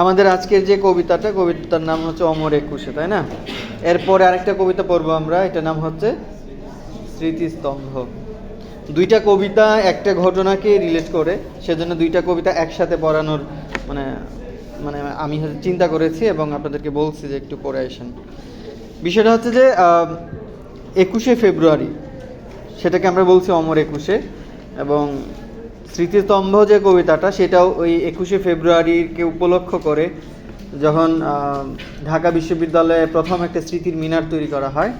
আমাদের আজকের যে কবিতার নাম হচ্ছে অমর একুশে, তাই না? এরপরে আরেকটা কবিতা পড়বো আমরা, এটার নাম হচ্ছে স্মৃতিস্তম্ভ। দুইটা কবিতা একটা ঘটনাকে রিলেট করে, সেজন্য দুইটা কবিতা একসাথে পড়ানোর মানে মানে আমি চিন্তা করেছি এবং আপনাদেরকে বলছি যে একটু পড়ে আসেন। বিষয়টা হচ্ছে যে 21শে ফেব্রুয়ারি, সেটাকে আমরা বলছি অমর একুশে, এবং স্মৃতিস্তম্ভ যে কবিতাটা সেটাও ওই 21শে ফেব্রুয়ারিকে উপলক্ষ করে, যখন ঢাকা বিশ্ববিদ্যালয়ে প্রথম একটা স্মৃতির মিনার তৈরি করা হয়,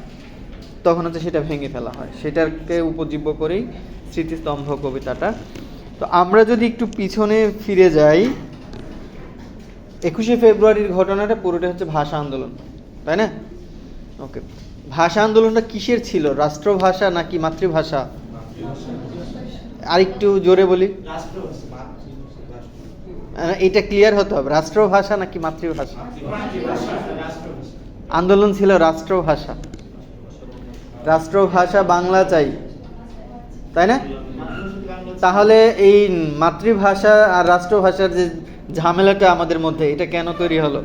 তখন হচ্ছে সেটা ভেঙে ফেলা হয়। সেটাকে উপজীব্য করেই স্মৃতিস্তম্ভ কবিতাটা। তো আমরা যদি একটু পিছনে ফিরে যাই, 21শে ফেব্রুয়ারির ঘটনাটা পুরোটা হচ্ছে ভাষা আন্দোলন, তাই না? ওকে, ভাষা আন্দোলনটা কিসের ছিল? রাষ্ট্রভাষা নাকি মাতৃভাষা? আরেকটু জোরে বলি, এটা ক্লিয়ার হতে হবে। রাষ্ট্রভাষা নাকি মাতৃভাষা? আন্দোলন ছিল রাষ্ট্রভাষা। রাষ্ট্রভাষা বাংলা চাই, তাই না? তাহলে এই মাতৃভাষা আর রাষ্ট্রভাষার যে ঝামেলাটা আমাদের মধ্যে, এটা কেন তৈরি হলো?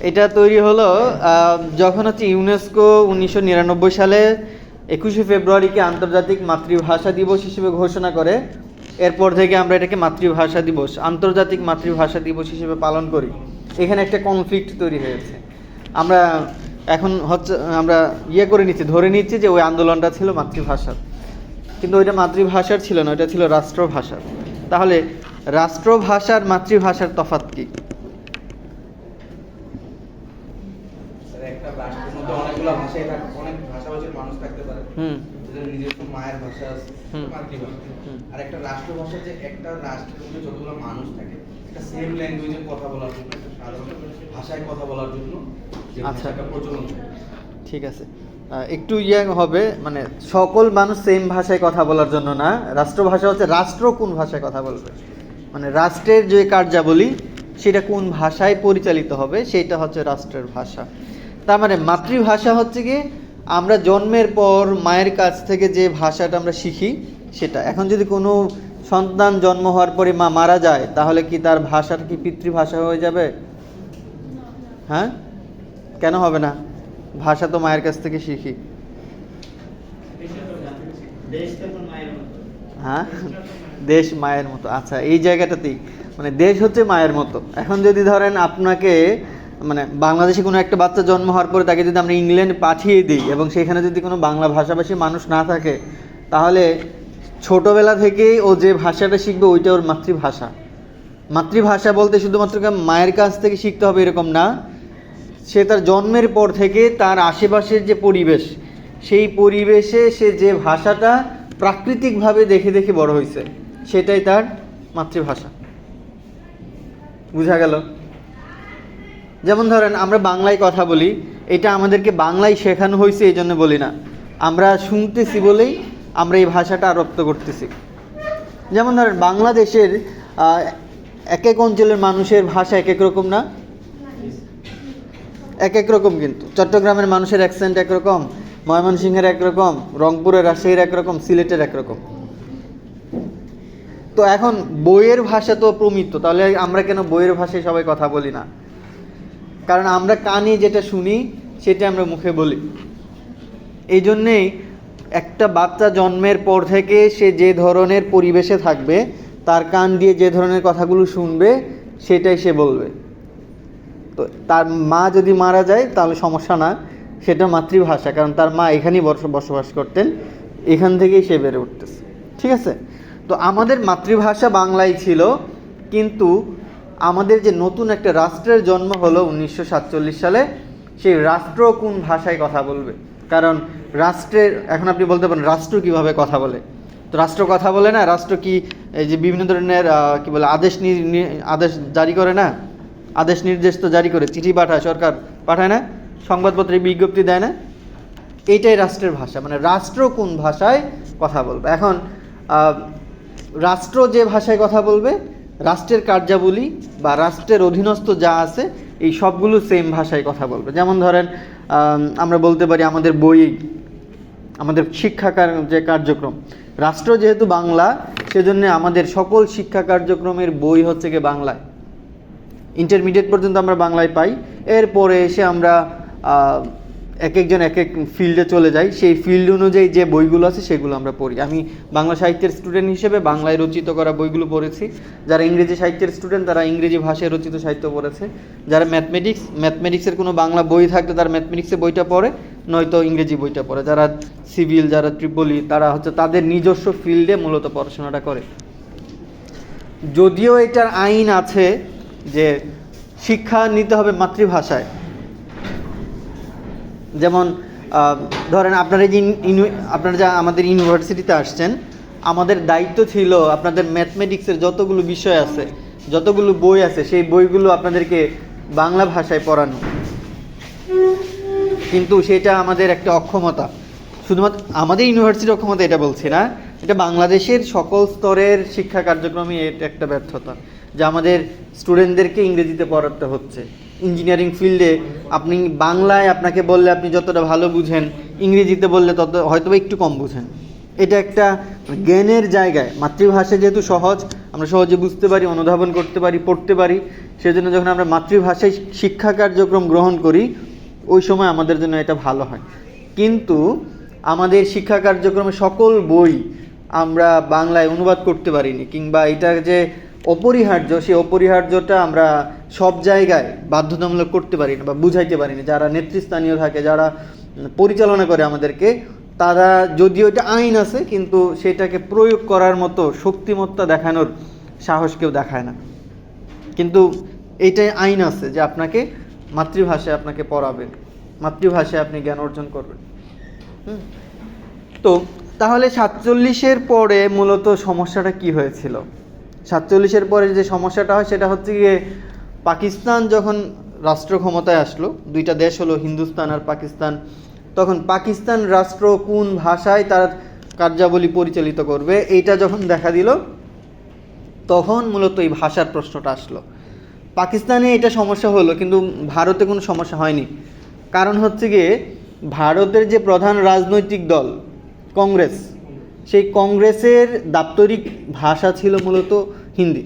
এটা তৈরি হলো যখন হচ্ছে ইউনেস্কো 1999 সালে 21শে ফেব্রুয়ারিকে আন্তর্জাতিক মাতৃভাষা দিবস হিসেবে ঘোষণা করে। এরপর থেকে আমরা এটাকে মাতৃভাষা দিবস, আন্তর্জাতিক মাতৃভাষা দিবস হিসেবে পালন করি। এখানে একটা কনফ্লিক্ট তৈরি হয়েছে। আমরা এখন হচ্ছে আমরা ধরে নিচ্ছি যে ওই আন্দোলনটা ছিল মাতৃভাষার, কিন্তু ওইটা মাতৃভাষার ছিল না, ওইটা ছিল রাষ্ট্রভাষার। তাহলে রাষ্ট্রভাষার মাতৃভাষার তফাৎ কি? একটা রাষ্ট্রের মধ্যে অনেকগুলো ভাষাই থাকে, অনেক ভাষাভাষীর মানুষ থাকতে পারে, নিজস্ব মায়ের ভাষা আছে, মাতৃভাষা। আর একটা রাষ্ট্রভাষা, যে একটা রাষ্ট্রের মধ্যে যতগুলো মানুষ থাকে, একটা সেম ল্যাঙ্গুয়েজে কথা বলার জন্য, একটা সাধারণ ভাষায় কথা বলার জন্য যে ভাষাটা প্রচলন। ঠিক আছে, একটু হবে, মানে সকল মানুষ সেম ভাষায় কথা বলার জন্য না। রাষ্ট্রভাষা হচ্ছে রাষ্ট্র কোন ভাষায় কথা বলবে, মানে রাষ্ট্রের যে কার্যাবলী সেটা কোন ভাষায় পরিচালিত হবে, সেটা হচ্ছে রাষ্ট্রের ভাষা। তার মানে মাতৃভাষা হচ্ছে কি আমরা জন্মের পর মায়ের কাছ থেকে যে ভাষাটা আমরা শিখি সেটা। এখন যদি কোনো সন্তান জন্ম হওয়ার পরে মা মারা যায়, তাহলে কি তার ভাষাটা কি পিতৃভাষা হয়ে যাবে? হ্যাঁ, কেন হবে না? ভাষা তো মায়ের কাছ থেকে শিখি। হ্যাঁ, দেশ মায়ের মতো। আচ্ছা, এই জায়গাটাতেই মানে দেশ হচ্ছে মায়ের মতো। এখন যদি ধরেন আপনাকে মানে বাংলাদেশে কোনো একটা বাচ্চা জন্ম হওয়ার পরে তাকে যদি আমরা ইংল্যান্ড পাঠিয়ে দিই এবং সেখানে যদি কোনো বাংলা ভাষাভাষী মানুষ না থাকে, তাহলে ছোটবেলা থেকেই ও যে ভাষাটা শিখবে ওইটা ওর মাতৃভাষা। মাতৃভাষা বলতে শুধুমাত্র মায়ের কাছ থেকে শিখতে হবে এরকম না, সে তার জন্মের পর থেকে তার আশেপাশের যে পরিবেশ, সেই পরিবেশে সে যে ভাষাটা প্রাকৃতিকভাবে দেখে দেখে বড় হয়েছে, সেটাই তার মাতৃভাষা। বুঝা গেল? যেমন ধরেন আমরা বাংলায় কথা বলি, এটা আমাদেরকে বাংলায় শেখানো হয়েছে এই জন্য বলি না, আমরা শুনতেছি বলেই আমরা এই ভাষাটা আয়ত্ত করতেছি। যেমন ধরেন বাংলাদেশের এক এক অঞ্চলের মানুষের ভাষা এক এক রকম না? এক এক রকম, কিন্তু চট্টগ্রামের মানুষের অ্যাকসেন্ট একরকম, ময়মনসিংহের একরকম, রংপুরের রাজশাহীর একরকম, সিলেটের একরকম। তো এখন বইয়ের ভাষা তো প্রমিত, তাহলে আমরা কেন বইয়ের ভাষায় সবাই কথা বলি না? কারণ আমরা কানে যেটা শুনি সেটা আমরা মুখে বলি। এই জন্যেই একটা বাচ্চা জন্মের পর থেকে সে যে ধরনের পরিবেশে থাকবে, তার কান দিয়ে যে ধরনের কথাগুলো শুনবে সেটাই সে বলবে। তো তার মা যদি মারা যায় তাহলে সমস্যা না, সেটা মাতৃভাষা, কারণ তার মা এখানেই বসবাস করতেন, এখান থেকেই সে বেড়ে উঠতেছে। ঠিক আছে? তো আমাদের মাতৃভাষা বাংলাই ছিল, কিন্তু আমাদের যে নতুন একটা রাষ্ট্রের জন্ম হলো 1947 সালে, সেই রাষ্ট্র কোন ভাষায় কথা বলবে? কারণ রাষ্ট্রের, এখন আপনি বলতে পারেন রাষ্ট্র কিভাবে কথা বলে? তো রাষ্ট্র কথা বলে না, রাষ্ট্র কি এই যে বিভিন্ন ধরনের কি বলে আদেশ জারি করে না, আদেশ নির্দেশ তো জারি করে, চিঠি পাঠায়, সরকার পাঠায় না, সংবাদপত্রে বিজ্ঞপ্তি দেয় না? এইটাই রাষ্ট্রের ভাষা, মানে রাষ্ট্র কোন ভাষায় কথা বলবে। এখন রাষ্ট্র যে ভাষায় কথা বলবে, রাষ্ট্রের কার্যাবলী বা রাষ্ট্রের অধীনস্থ যা আছে এই সবগুলো সেম ভাষায় কথা বলবে। যেমন ধরেন আমরা বলতে পারি আমাদের বই, আমাদের শিক্ষার যে কার্যক্রম, রাষ্ট্র যেহেতু বাংলা, সেজন্য আমাদের সকল শিক্ষা কার্যক্রমের বই হচ্ছে গিয়ে বাংলায়। ইন্টারমিডিয়েট পর্যন্ত আমরা বাংলায় পাই, এরপরে এসে আমরা এক একজন এক এক ফিল্ডে চলে যাই, সেই ফিল্ড অনুযায়ী যে বইগুলো আছে সেগুলো আমরা পড়ি। আমি বাংলা সাহিত্যের স্টুডেন্ট হিসেবে বাংলায় রচিত করা বইগুলো পড়েছি, যারা ইংরেজি সাহিত্যের স্টুডেন্ট তারা ইংরেজি ভাষায় রচিত সাহিত্য পড়েছে, যারা ম্যাথমেটিক্সের কোনো বাংলা বই থাকলে তারা ম্যাথমেটিক্সের বইটা পড়ে, নয়তো ইংরেজি বইটা পড়ে। যারা সিভিল, যারা ট্রিপলি, তারা হচ্ছে তাদের নিজস্ব ফিল্ডে মূলত পড়াশোনাটা করে। যদিও এটার আইন আছে যে শিক্ষা নিতে হবে মাতৃভাষায়, যেমন ধরেন আপনারা আপনারা যা আমাদের ইউনিভার্সিটিতে আসছেন, আমাদের দায়িত্ব ছিল আপনাদের ম্যাথমেটিক্সের যতগুলো বিষয় আছে, যতগুলো বই আছে, সেই বইগুলো আপনাদেরকে বাংলা ভাষায় পড়ানো। কিন্তু সেটা আমাদের একটা অক্ষমতা, শুধুমাত্র আমাদের ইউনিভার্সিটির অক্ষমতা এটা বলছি না, এটা বাংলাদেশের সকল স্তরের শিক্ষা কার্যক্রমে এটা একটা ব্যর্থতা, যে আমাদের স্টুডেন্টদেরকে ইংরেজিতে পড়াতে হচ্ছে। ইঞ্জিনিয়ারিং ফিল্ডে আপনি বাংলায় আপনাকে বললে আপনি যতটা ভালো বুঝেন, ইংরেজিতে বললে তত হয়তো একটু কম বুঝেন। এটা একটা জ্ঞানের জায়গায়, মাতৃভাষা যেহেতু সহজ, আমরা সহজে বুঝতে পারি, অনুধাবন করতে পারি, পড়তে পারি, সেজন্য যখন আমরা মাতৃভাষায় শিক্ষা কার্যক্রম গ্রহণ করি ওই সময় আমাদের জন্য এটা ভালো হয়। কিন্তু আমাদের শিক্ষা কার্যক্রমে সকল বই আমরা বাংলায় অনুবাদ করতে পারিনি, কিংবা এটা যে অপরিহার্য, সেই অপরিহার্যটা আমরা সব জায়গায় বাধ্যতামূলক করতে পারি না বা বুঝাইতে পারি না। যারা নেতৃস্থানীয় থাকে, যারা পরিচালনা করে আমাদেরকে, তারা যদিও এটা আইন আছে কিন্তু সেটাকে প্রয়োগ করার মতো শক্তিমত্তা দেখানোর সাহস কেউ দেখায় না। কিন্তু এইটাই আইন আছে যে আপনাকে মাতৃভাষায় আপনাকে পড়াবে, মাতৃভাষায় আপনি জ্ঞান অর্জন করবেন। তো তাহলে 47-এর পরে মূলত সমস্যাটা কি হয়েছিল? 47-এর পরে যে সমস্যাটা হয় সেটা হচ্ছে গিয়ে পাকিস্তান যখন রাষ্ট্র ক্ষমতায় আসলো, দুইটা দেশ হলো হিন্দুস্তান আর পাকিস্তান, তখন পাকিস্তান রাষ্ট্র কোন ভাষায় তার কার্যাবলী পরিচালিত করবে এইটা যখন দেখা দিল, তখন মূলত এই ভাষার প্রশ্নটা আসলো। পাকিস্তানে এটা সমস্যা হলো, কিন্তু ভারতে কোনো সমস্যা হয়নি। কারণ হচ্ছে গিয়ে ভারতের যে প্রধান রাজনৈতিক দল কংগ্রেস, সেই কংগ্রেসের দাপ্তরিক ভাষা ছিল মূলত হিন্দি,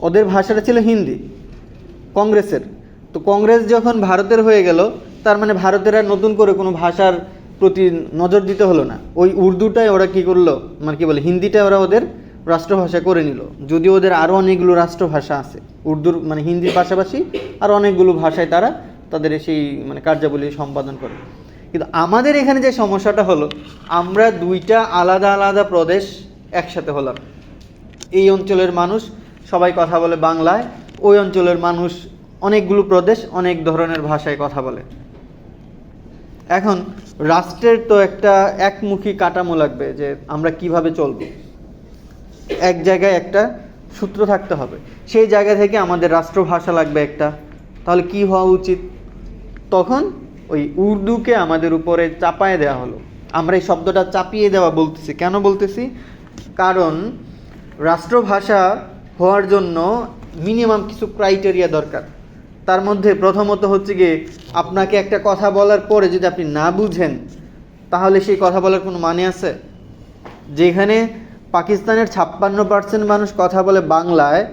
ওদের ভাষাটা ছিল হিন্দি কংগ্রেসের। তো কংগ্রেস যখন ভারতের হয়ে গেল, তার মানে ভারতের আর নতুন করে কোনো ভাষার প্রতি নজর দিতে হলো না। ওই উর্দুটাই ওরা কী করলো, মানে কী বলে, হিন্দিটাই ওরা ওদের রাষ্ট্রভাষা করে নিল। যদিও ওদের আরও অনেকগুলো রাষ্ট্রভাষা আছে, উর্দুর মানে হিন্দির পাশাপাশি আরও অনেকগুলো ভাষায় তারা তাদের সেই মানে কার্যাবলী সম্পাদন করে। কিন্তু আমাদের এখানে যে সমস্যাটা হলো, আমরা দুইটা আলাদা আলাদা প্রদেশ একসাথে হলাম। এই অঞ্চলের মানুষ সবাই কথা বলে বাংলায়, ওই অঞ্চলের মানুষ অনেকগুলো প্রদেশ অনেক ধরনের ভাষায় কথা বলে। এখন রাষ্ট্রের তো একটা একমুখী কাঠামো লাগবে, যে আমরা কিভাবে চলবো, এক জায়গায় একটা সূত্র থাকতে হবে, সেই জায়গা থেকে আমাদের রাষ্ট্রভাষা লাগবে একটা। তাহলে কি হওয়া উচিত? তখন ওই উর্দুকে আমাদের উপরে চাপায় দেওয়া হলো। আমরা এই শব্দটা চাপিয়ে দেওয়া বলতেছি, কেন বলতেছি? কারণ রাষ্ট্রভাষা হওয়ার জন্য মিনিমাম কিছু ক্রাইটেরিয়া দরকার। তার মধ্যে প্রথমত হচ্ছে গিয়ে আপনাকে একটা কথা বলার পরে যদি আপনি না বুঝেন, তাহলে সেই কথা বলার কোনো মানে আছে? যেখানে পাকিস্তানের 56% মানুষ কথা বলে বাংলায়,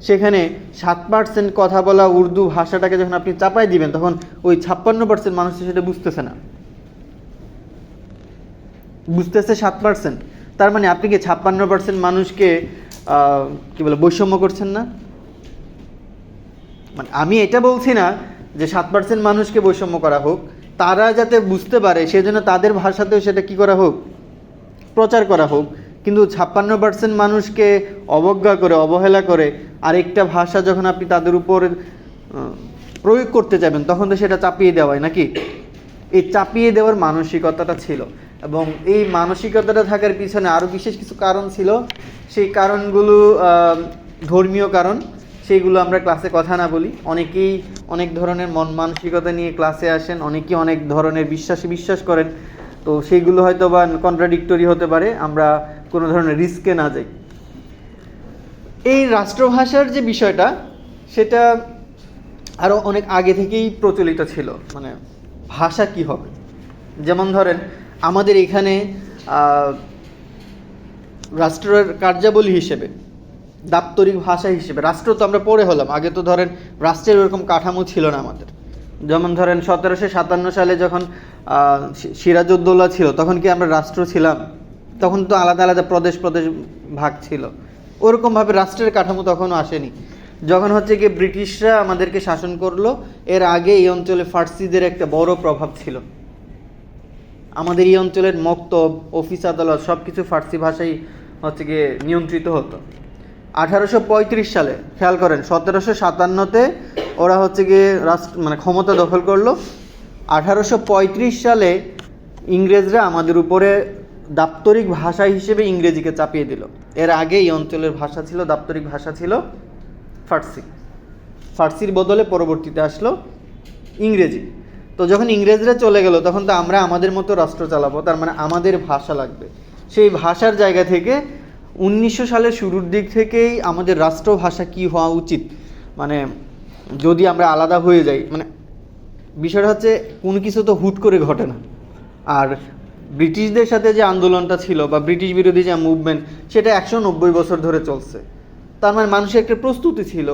সেখানে 7% কথা বলা উর্দু ভাষাটাকে যখন আপনি চাপাই দিবেন, তখন ওই 56% মানুষ সেটা বুঝতেছে না, বুঝতেছে 7%। তার মানে আপনি কি 56% মানুষকে কি বলে বৈষম্য করছেন না? মানে আমি এটা বলছি না যে 7% মানুষকে বৈষম্য করা হোক, তারা যাতে বুঝতে পারে সেজন্য তাদের ভাষাতেও সেটা কি করা হোক, প্রচার করা হোক। কিন্তু 56% মানুষকে অবজ্ঞা করে, অবহেলা করে আরেকটা ভাষা যখন আপনি তাদের উপর প্রয়োগ করতে যাবেন, তখন তো সেটা চাপিয়ে দেওয়াই নাকি? এই চাপিয়ে দেওয়ার মানসিকতাটা ছিল, এবং এই মানসিকতাটা থাকার পিছনে আরও বিশেষ কিছু কারণ ছিল। সেই কারণগুলো ধর্মীয় কারণ, সেইগুলো আমরা ক্লাসে কথা না বলি। অনেকেই অনেক ধরনের মন মানসিকতা নিয়ে ক্লাসে আসেন, অনেকেই অনেক ধরনের বিশ্বাস করেন, তো সেইগুলো হয়তো বা কন্ট্রাডিক্টরি হতে পারে, আমরা কোনো ধরনের রিস্কে না যাই। এই রাষ্ট্রভাষার যে বিষয়টা, সেটা আরও অনেক আগে থেকেই প্রচলিত ছিল। মানে ভাষা কি হবে, যেমন ধরেন আমাদের এখানে রাষ্ট্রের কার্যাবলী হিসেবে দাপ্তরিক ভাষা হিসেবে, রাষ্ট্র তো আমরা পড়ে হলাম, আগে তো ধরেন রাষ্ট্রের ওরকম কাঠামো ছিল না আমাদের। যেমন ধরেন 1757 সালে যখন সিরাজউদ্দৌলা ছিল, তখন কি আমরা রাষ্ট্র ছিলাম? তখন তো আলাদা আলাদা প্রদেশ প্রদেশ ভাগ ছিল, ওরকমভাবে রাষ্ট্রের কাঠামো তখনও আসেনি। যখন হচ্ছে কি ব্রিটিশরা আমাদেরকে শাসন করলো, এর আগে এই অঞ্চলে ফার্সিদের একটা বড় প্রভাব ছিল। আমাদের এই অঞ্চলের মক্তব, অফিস আদালত সব কিছু ফার্সি ভাষায় হচ্ছে গিয়ে নিয়ন্ত্রিত হতো। 1835 সালে খেয়াল করেন, 1757-তে ওরা হচ্ছে গিয়ে মানে ক্ষমতা দখল করলো। 1835 সালে ইংরেজরা আমাদের উপরে দাপ্তরিক ভাষা হিসেবে ইংরেজিকে চাপিয়ে দিল। এর আগে এই অঞ্চলের ভাষা ছিল, দাপ্তরিক ভাষা ছিল ফার্সি। ফার্সির বদলে পরবর্তীতে আসলো ইংরেজি। তো যখন ইংরেজরা চলে গেল, তখন তো আমরা আমাদের মতো রাষ্ট্র চালাবো, তার মানে আমাদের ভাষা লাগবে। সেই ভাষার জায়গা থেকে 1900 সালের শুরুর দিক থেকেই আমাদের রাষ্ট্রভাষা কি হওয়া উচিত, মানে যদি আমরা আলাদা হয়ে যাই, মানে বিষয়টা হচ্ছে কোনো কিছু তো হুট করে ঘটে না। আর ব্রিটিশদের সাথে যে আন্দোলনটা ছিল বা ব্রিটিশ বিরোধী যে মুভমেন্ট, সেটা 190 বছর ধরে চলছে। তার মানে মানুষের একটা প্রস্তুতি ছিল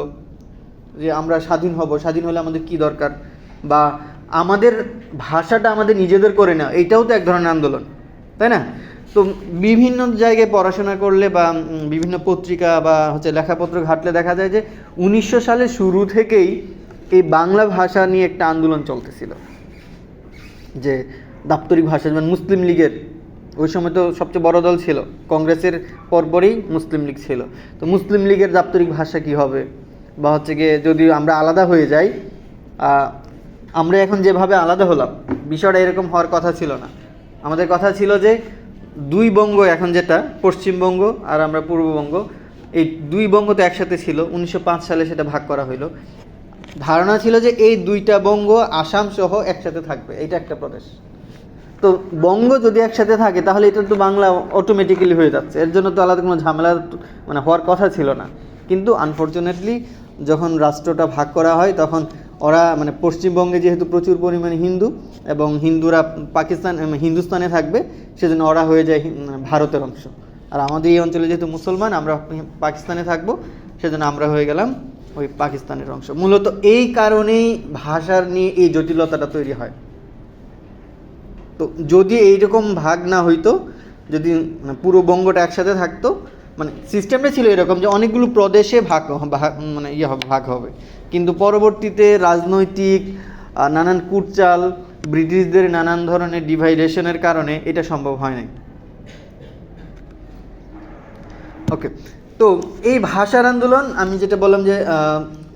যে আমরা স্বাধীন হব, স্বাধীন হলে আমাদের কি দরকার, বা আমাদের ভাষাটা আমাদের নিজেদের করে নেওয়া, এইটাও তো এক ধরনের আন্দোলন, তাই না? তো বিভিন্ন জায়গায় পড়াশোনা করলে বা বিভিন্ন পত্রিকা বা হচ্ছে লেখাপত্র ঘাটলে দেখা যায় যে 1900 সালের শুরু থেকেই এই বাংলা ভাষা নিয়ে একটা আন্দোলন চলতেছিল, যে দাপ্তরিক ভাষা, যেমন মুসলিম লীগের ওই সময় তো সবচেয়ে বড় দল ছিল, কংগ্রেসের পরপরই মুসলিম লীগ ছিল। তো মুসলিম লীগের দাপ্তরিক ভাষা কি হবে, বা হচ্ছে গিয়ে যদি আমরা আলাদা হয়ে যাই, আমরা এখন যেভাবে আলাদা হলাম, বিষয়টা এরকম হওয়ার কথা ছিল না। আমাদের কথা ছিল যে দুই বঙ্গ, এখন যেটা পশ্চিমবঙ্গ আর আমরা পূর্ববঙ্গ, এই দুই বঙ্গ তো একসাথে ছিল, 1905 সালে সেটা ভাগ করা হইলো। ধারণা ছিল যে এই দুইটা বঙ্গ আসাম সহ একসাথে থাকবে, এটা একটা প্রদেশ। তো বঙ্গ যদি একসাথে থাকে তাহলে এটা তো বাংলা অটোমেটিক্যালি হয়ে যাচ্ছে, এর জন্য তো আলাদা কোনো ঝামেলা মানে হওয়ার কথা ছিল না। কিন্তু আনফর্চুনেটলি যখন রাষ্ট্রটা ভাগ করা হয়, তখন ওরা মানে পশ্চিমবঙ্গে যেহেতু প্রচুর পরিমাণে হিন্দু, এবং হিন্দুরা হিন্দুস্তানে থাকবে, সেজন্য ওরা হয়ে যায় ভারতের অংশ। আর আমাদের এই অঞ্চলে যেহেতু মুসলমান, আমরা পাকিস্তানে থাকবো, সেজন্য আমরা হয়ে গেলাম ওই পাকিস্তানের অংশ। মূলত এই কারণেই ভাষার নিয়ে এই জটিলতাটা তৈরি হয়। তো যদি এইরকম ভাগ না হইতো, যদি পুরো বঙ্গটা একসাথে থাকতো, মানে সিস্টেমটা ছিল এরকম যে অনেকগুলো প্রদেশে মানে ভাগ হবে, কিন্তু পরবর্তীতে রাজনৈতিক নানান কুটচাল, ব্রিটিশদের নানান ধরনের ডিভাইডেশনের কারণে এটা সম্ভব হয় নাই। ওকে, তো এই ভাষার আন্দোলন আমি যেটা বললাম যে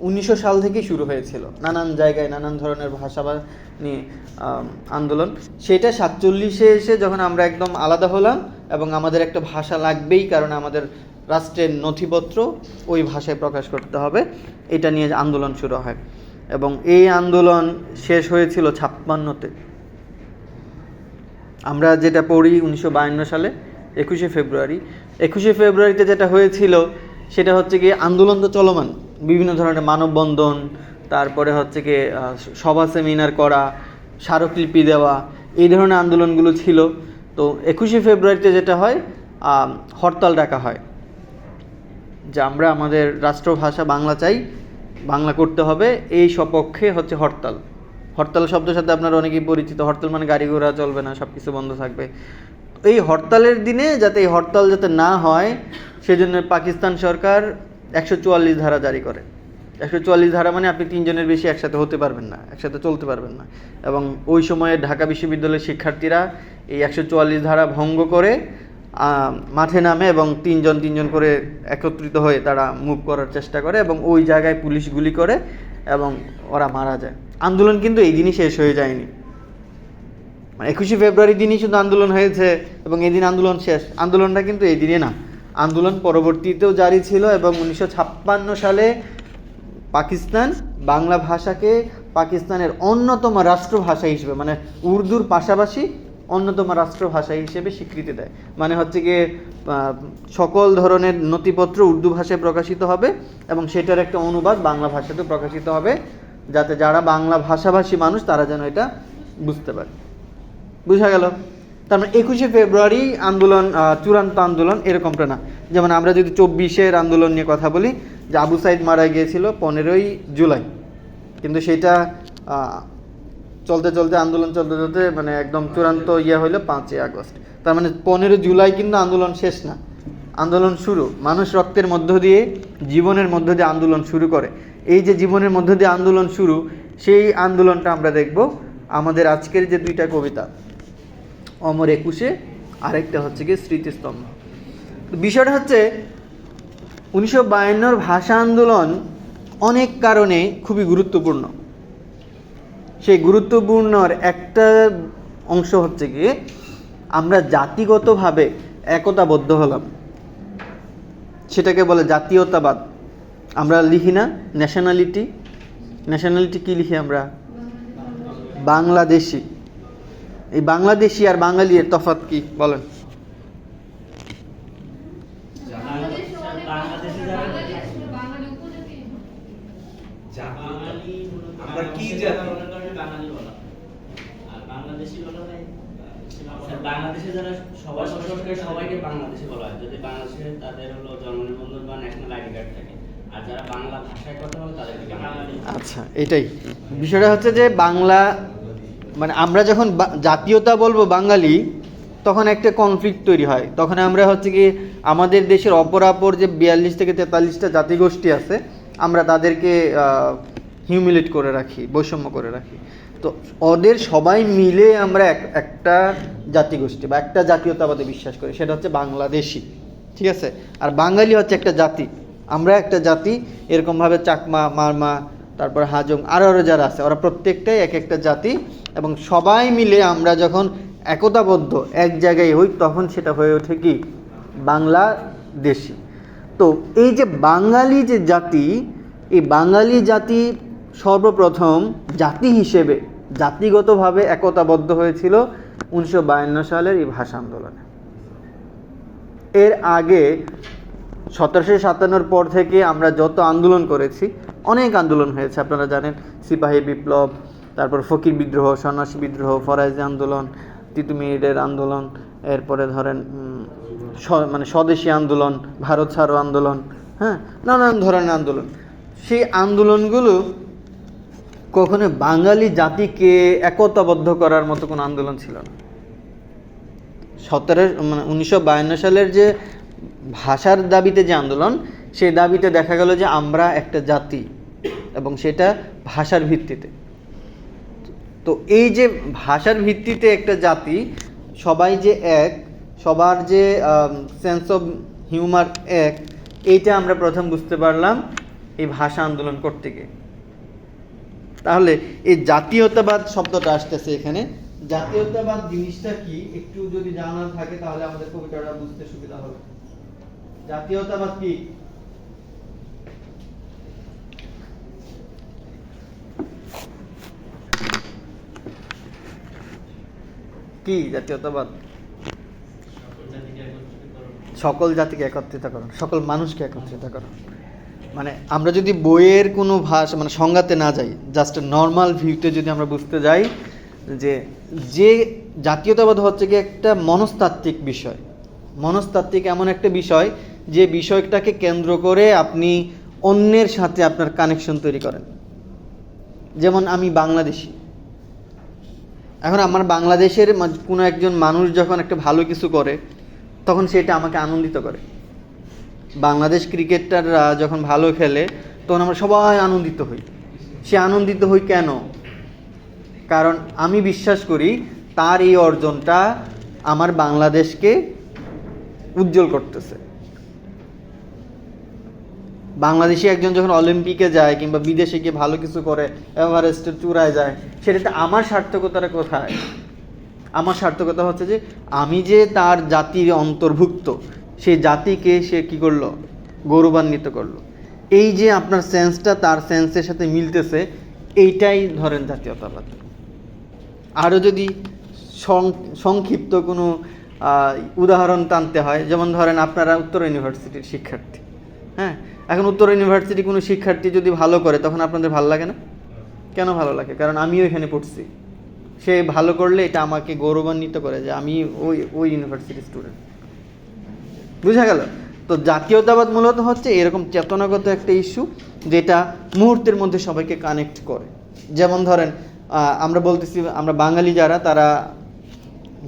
1900 সাল থেকেই শুরু হয়েছিল, নানান জায়গায় নানান ধরনের ভাষা নিয়ে আন্দোলন। সেটা 47-এ এসে যখন আমরা একদম আলাদা হলাম এবং আমাদের একটা ভাষা লাগবেই, কারণ আমাদের রাষ্ট্রের নথিপত্র ওই ভাষায় প্রকাশ করতে হবে, এটা নিয়ে আন্দোলন শুরু হয়। এবং এই আন্দোলন শেষ হয়েছিল 56-তে। আমরা যেটা পড়ি 1952 সালে 21শে ফেব্রুয়ারি। 21শে ফেব্রুয়ারিতে যেটা হয়েছিল সেটা হচ্ছে কি আন্দোলন তো চলমান, বিভিন্ন ধরনের মানববন্ধন, তারপরে হচ্ছে কি সভা সেমিনার করা, স্মারকলিপি দেওয়া, এই ধরনের আন্দোলনগুলো ছিল। তো 21শে ফেব্রুয়ারিতে যেটা হয়, হরতাল ডাকা হয় যে আমরা আমাদের রাষ্ট্রভাষা বাংলা চাই, বাংলা করতে হবে, এই সপক্ষে হচ্ছে হরতাল। হরতাল শব্দের সাথে আপনারা অনেকেই পরিচিত। হরতাল মানে গাড়ি ঘোড়া চলবে না, সব কিছু বন্ধ থাকবে। এই হরতালের দিনে যাতে এই হরতাল যাতে না হয়, সেজন্য পাকিস্তান সরকার 144 ধারা জারি করে। 144 ধারা মানে আপনি 3 জনের বেশি একসাথে হতে পারবেন না, একসাথে চলতে পারবেন না। এবং ওই সময়ে ঢাকা বিশ্ববিদ্যালয়ের শিক্ষার্থীরা এই 144 ধারা ভঙ্গ করে মাঠে নামে এবং 3 জন করে একত্রিত হয়ে তারা মুভ করার চেষ্টা করে, এবং ওই জায়গায় পুলিশ গুলি করে এবং ওরা মারা যায়। আন্দোলন কিন্তু এই দিনই শেষ হয়ে যায়নি, 21শে ফেব্রুয়ারি দিনই শুধু আন্দোলন হয়েছে এবং এই দিন আন্দোলন শেষ। আন্দোলনটা কিন্তু এই দিনে না, আন্দোলন পরবর্তীতেও জারি ছিল। এবং 1956 সালে পাকিস্তান বাংলা ভাষাকে পাকিস্তানের অন্যতম রাষ্ট্রভাষা হিসেবে, মানে উর্দুর পাশাপাশি অন্যতম রাষ্ট্রভাষা হিসেবে স্বীকৃতি দেয়। মানে হচ্ছে গিয়ে সকল ধরনের নথিপত্র উর্দু ভাষায় প্রকাশিত হবে এবং সেটার একটা অনুবাদ বাংলা ভাষাতেও প্রকাশিত হবে, যাতে যারা বাংলা ভাষাভাষী মানুষ তারা যেন এটা বুঝতে পারে। বুঝা গেল? তার মানে 21শে ফেব্রুয়ারি আন্দোলন চূড়ান্ত আন্দোলন এরকমটা না। যেমন আমরা যদি 24-এর আন্দোলন নিয়ে কথা বলি, যে আবু সাইদ মারা গিয়েছিল 15ই জুলাই, কিন্তু সেটা চলতে চলতে আন্দোলন চলতে চলতে মানে একদম চূড়ান্ত হইলো 5ই আগস্ট। তার মানে 15 জুলাই কিন্তু আন্দোলন শেষ না, আন্দোলন শুরু। মানুষ রক্তের মধ্য দিয়ে, জীবনের মধ্য দিয়ে আন্দোলন শুরু করে। এই যে জীবনের মধ্য দিয়ে আন্দোলন শুরু, সেই আন্দোলনটা আমরা দেখব আমাদের আজকের যে দুইটা কবিতা, অমর 21-এ, আরেকটা হচ্ছে কি স্মৃতিস্তম্ভ। বিষয়টা হচ্ছে 1952 ভাষা আন্দোলন অনেক কারণে খুবই গুরুত্বপূর্ণ। সেই গুরুত্বপূর্ণর একটা অংশ হচ্ছে কি আমরা জাতিগতভাবে একতাবদ্ধ হলাম, সেটাকে বলে জাতীয়তাবাদ। আমরা লিখি না ন্যাশনালিটি, ন্যাশনালিটি কি লিখি আমরা? বাংলাদেশি। এই বাংলাদেশি আর বাঙালি এর তফাৎ কি বলেন? আমরা কি জাতি? বাংলাদেশে যারা সবাই বসবাস করে সবাইকে বাংলাদেশি বলা হয়, যদি বাংলাদেশে তাদের হলো জন্ম নিবন্ধন বা ন্যাশনাল আইডি কার্ড থাকে। আর যারা বাংলা ভাষায় কথা বলে তাদেরকে বাঙালি। আচ্ছা, এটাই বিষয়টা হচ্ছে যে বাংলা মানে আমরা যখন জাতীয়তা বলবো বাঙালি, তখন একটা কনফ্লিক্ট তৈরি হয়। তখন আমরা হচ্ছে কি আমাদের দেশের অপরাপর যে 42 থেকে 43টা জাতিগোষ্ঠী আছে, আমরা তাদেরকে হিউমিলেট করে রাখি, বৈষম্য করে রাখি। তো ওদের সবাই মিলে আমরা একটা জাতিগোষ্ঠী বা একটা জাতীয়তাবাদে বিশ্বাস করি, সেটা হচ্ছে বাংলাদেশি, ঠিক আছে? আর বাঙালি হচ্ছে একটা জাতি, আমরা একটা জাতি। এরকমভাবে চাকমা, মারমা, তারপর হাজং, আরও যারা আছে, ওরা প্রত্যেকটাই এক একটা জাতি। এবং সবাই মিলে আমরা যখন একতাবদ্ধ এক জায়গায় হই, তখন সেটা হয়ে ওঠে কি বাংলাদেশি। তো এই যে বাঙালি যে জাতি, এই বাঙালি জাতি সর্বপ্রথম জাতি হিসেবে জাতিগতভাবে একতাবদ্ধ হয়েছিল 1952 সালের এই ভাষা আন্দোলনে। এর আগে 1757 পর থেকে আমরা যত আন্দোলন করেছি, অনেক আন্দোলন হয়েছে, আপনারা জানেন। সিপাহী বিপ্লব, তারপর ফকির বিদ্রোহ, সন্ন্যাসী বিদ্রোহ, ফরাইজি আন্দোলন, তিতুমিরের আন্দোলন, এরপরে ধরেন মানে স্বদেশী আন্দোলন, ভারত ছাড়ো আন্দোলন, হ্যাঁ, নানান ধরনের আন্দোলন। সেই আন্দোলনগুলো কখনো বাঙালি জাতিকে একতাবদ্ধ করার মতো কোনো আন্দোলন ছিল না। 1952 সালের যে ভাষার দাবিতে যে আন্দোলন, সেই দাবিতে দেখা গেল যে আমরা একটা জাতি, এবং সেটা ভাষার ভিত্তিতে। তো এই যে ভাষার ভিত্তিতে একটা জাতি, সবাই যে এক, সবার যে সেন্স অফ হিউমার এক, এইটা আমরা প্রথম বুঝতে পারলাম এই ভাষা আন্দোলন করতে গিয়ে। তাহলে এই জাতীয়তাবাদ শব্দটা আসতেছে এখানে। জাতীয়তাবাদ জিনিসটা কি একটু যদি জানা থাকে, তাহলে আমাদের কবিতাটা বুঝতে সুবিধা হবে। জাতীয়তাবাদ কি? কি জাতীয়তাবাদ? সকল জাতিকে একত্রিত করণ, সকল মানুষকে একত্রিত করণ। মানে আমরা যদি বইয়ের কোনো ভাষা মানে সংজ্ঞাতে না যাই, জাস্ট নর্মাল ভিউতে যদি আমরা বুঝতে যাই, যে জাতীয়তাবাদ হচ্ছে কি একটা মনস্তাত্ত্বিক বিষয়। মনস্তাত্ত্বিক এমন একটা বিষয় যে বিষয়টাকে কেন্দ্র করে আপনি অন্যের সাথে আপনার কানেকশন তৈরি করেন। যেমন আমি বাংলাদেশি, এখন আমার বাংলাদেশের কোনো একজন মানুষ যখন একটা ভালো কিছু করে, তখন সেটা আমাকে আনন্দিত করে। বাংলাদেশ ক্রিকেটাররা যখন ভালো খেলে, তখন আমরা সবাই আনন্দিত হই। সে আনন্দিত হই কেন? কারণ আমি বিশ্বাস করি তার এই অর্জনটা আমার বাংলাদেশকে উজ্জ্বল করতেছে। বাংলাদেশি একজন যখন অলিম্পিকে যায় কিংবা বিদেশে গিয়ে ভালো কিছু করে, এভারেস্টের চূড়ায় যায়, সেটাতে আমার সার্থকতাটা কোথায়? আমার সার্থকতা হচ্ছে যে আমি যে তার জাতির অন্তর্ভুক্ত, সেই জাতিকে সে কি করলো? গৌরবান্বিত করলো। এই যে আপনার সেন্সটা তার সেন্সের সাথে মিলতেছে, এইটাই ধরেন জাতীয়তাবাদ। আরও যদি সংক্ষিপ্ত কোনো উদাহরণ টানতে হয়, যেমন ধরেন আপনারা উত্তর ইউনিভার্সিটির শিক্ষার্থী, হ্যাঁ, এখন উত্তর ইউনিভার্সিটি কোনো শিক্ষার্থী যদি ভালো করে, তখন আপনাদের ভালো লাগে না? কেন ভালো লাগে? কারণ আমিও এখানে পড়ছি, সে ভালো করলে এটা আমাকে গৌরবান্বিত করে যে আমি ওই ইউনিভার্সিটির স্টুডেন্ট। বুঝা গেল? তো জাতীয়তাবাদ মূলত হচ্ছে এরকম চেতনাগত একটা ইস্যু যেটা মুহূর্তের মধ্যে সবাইকে কানেক্ট করে। যেমন ধরেন আমরা বলতেছি আমরা বাঙালি যারা, তারা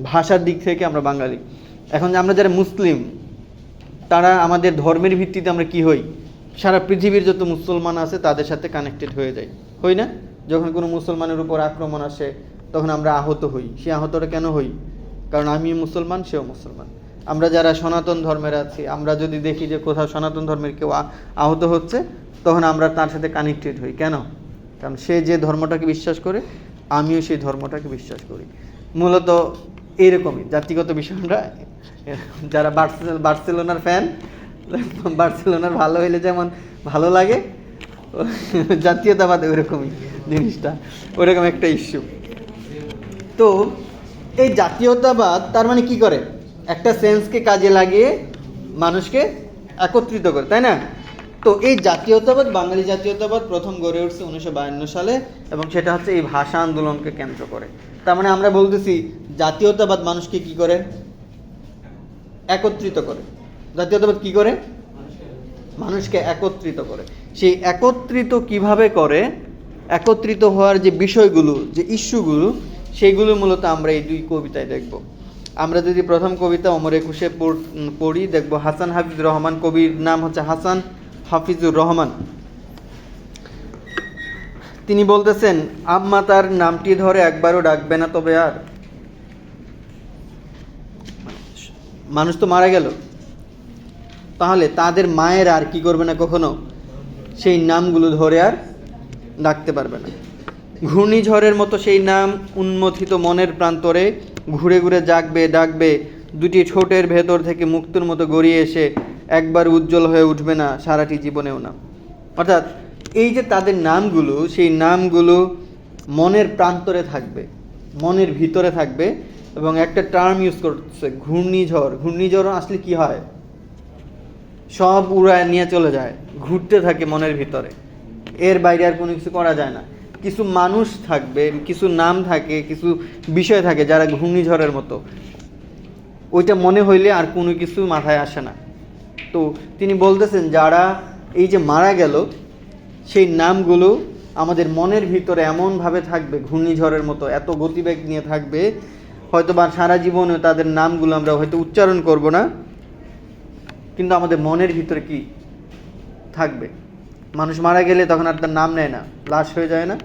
ভাষার দিক থেকে আমরা বাঙালি। এখন আমরা যারা মুসলিম, তারা আমাদের ধর্মের ভিত্তিতে আমরা কি হই, সারা পৃথিবীর যত মুসলমান আছে তাদের সাথে কানেক্টেড হয়ে যাই, হই না? যখন কোনো মুসলমানের উপর আক্রমণ আসে তখন আমরা আহত হই। সে আহতটা কেন হই? কারণ আমি মুসলমান, সেও মুসলমান। আমরা যারা সনাতন ধর্মের আছি, আমরা যদি দেখি যে কোথাও সনাতন ধর্মের কেউ আহত হচ্ছে, তখন আমরা তার সাথে কানেক্টেড হই। কেন? কারণ সে যে ধর্মটাকে বিশ্বাস করে, আমিও সেই ধর্মটাকে বিশ্বাস করি। মূলত এইরকমই জাতিগত বিষয়টা। যারা বার্সেলোনার ফ্যান, বার্সেলোনার ভালো হইলে যেমন ভালো লাগে, জাতীয়তাবাদ ওইরকমই জিনিসটা, ওইরকম একটা ইস্যু। তো এই জাতীয়তাবাদ তার মানে কি করে? একটা সেন্সকে কাজে লাগিয়ে মানুষকে একত্রিত করে, তাই না? তো এই জাতীয়তাবাদ, বাঙালি জাতীয়তাবাদ প্রথম গড়ে উঠছে 1952 সালে, এবং সেটা হচ্ছে এই ভাষা আন্দোলনকে কেন্দ্র করে। তার মানে আমরা বলতেছি জাতীয়তাবাদ মানুষকে কি করে? একত্রিত করে। জাতীয়তাবাদ কি করে? মানুষকে একত্রিত করে। সেই একত্রিত কিভাবে করে? একত্রিত হওয়ার যে বিষয়গুলো, যে ইস্যুগুলো, সেইগুলো মূলত আমরা এই দুই কবিতায় দেখব। আমরা যদি প্রথম কবিতা ওমর একুশে পড়ি, দেখব হাসান হাফিজুর রহমান, কবির নাম হচ্ছে হাসান হাফিজুর রহমান। তিনি বলতেছেন, আম্মা তার নামটি ধরে একবারও ডাকবে না তবে আর। মানুষ তো মারা গেল, তাহলে তাদের মায়ের আর কি করবে না কখনো? সেই নামগুলো ধরে আর ডাকতে পারবে না। ঘূর্ণিঝড়ের মতো সেই নাম উন্মথিত মনের প্রান্তরে ঘুরে ঘুরে জাগবে, ডাকবে, দুটি ঠোঁটের ভেতর থেকে মুক্তোর মতো গড়িয়ে এসে একবার উজ্জ্বল হয়ে উঠবে না সারাটি জীবনেও না। অর্থাৎ এই যে তাদের নামগুলো, সেই নামগুলো মনের প্রান্তরে থাকবে, মনের ভিতরে থাকবে। এবং একটা টার্ম ইউজ করছে, ঘূর্ণিঝড়। ঘূর্ণিঝড় আসলে কি হয়? সব উড়ায় নিয়ে চলে যায়, ঘুরতে থাকে মনের ভিতরে, এর বাইরে আর কোনো কিছু করা যায় না। কিছু মানুষ থাকবে, কিছু নাম থাকে, কিছু বিষয় থাকে যারা ঘূর্ণিঝড়ের মতো, ওইটা মনে হইলে আর কোনো কিছু মাথায় আসে না। তো তিনি বলতেছেন যারা এই যে মারা গেল, সেই নামগুলো আমাদের মনের ভিতরে এমনভাবে থাকবে, ঘূর্ণিঝড়ের মতো এত গতিবেগ নিয়ে থাকবে, হয়তো বা সারা জীবনে তাদের নামগুলো আমরা হয়তো উচ্চারণ করব না, কিন্তু আমাদের মনের ভিতরে কি থাকবে? মানুষ মারা গেলে তখন আর তার নাম নেয় না, লাশ হয়ে যায় না?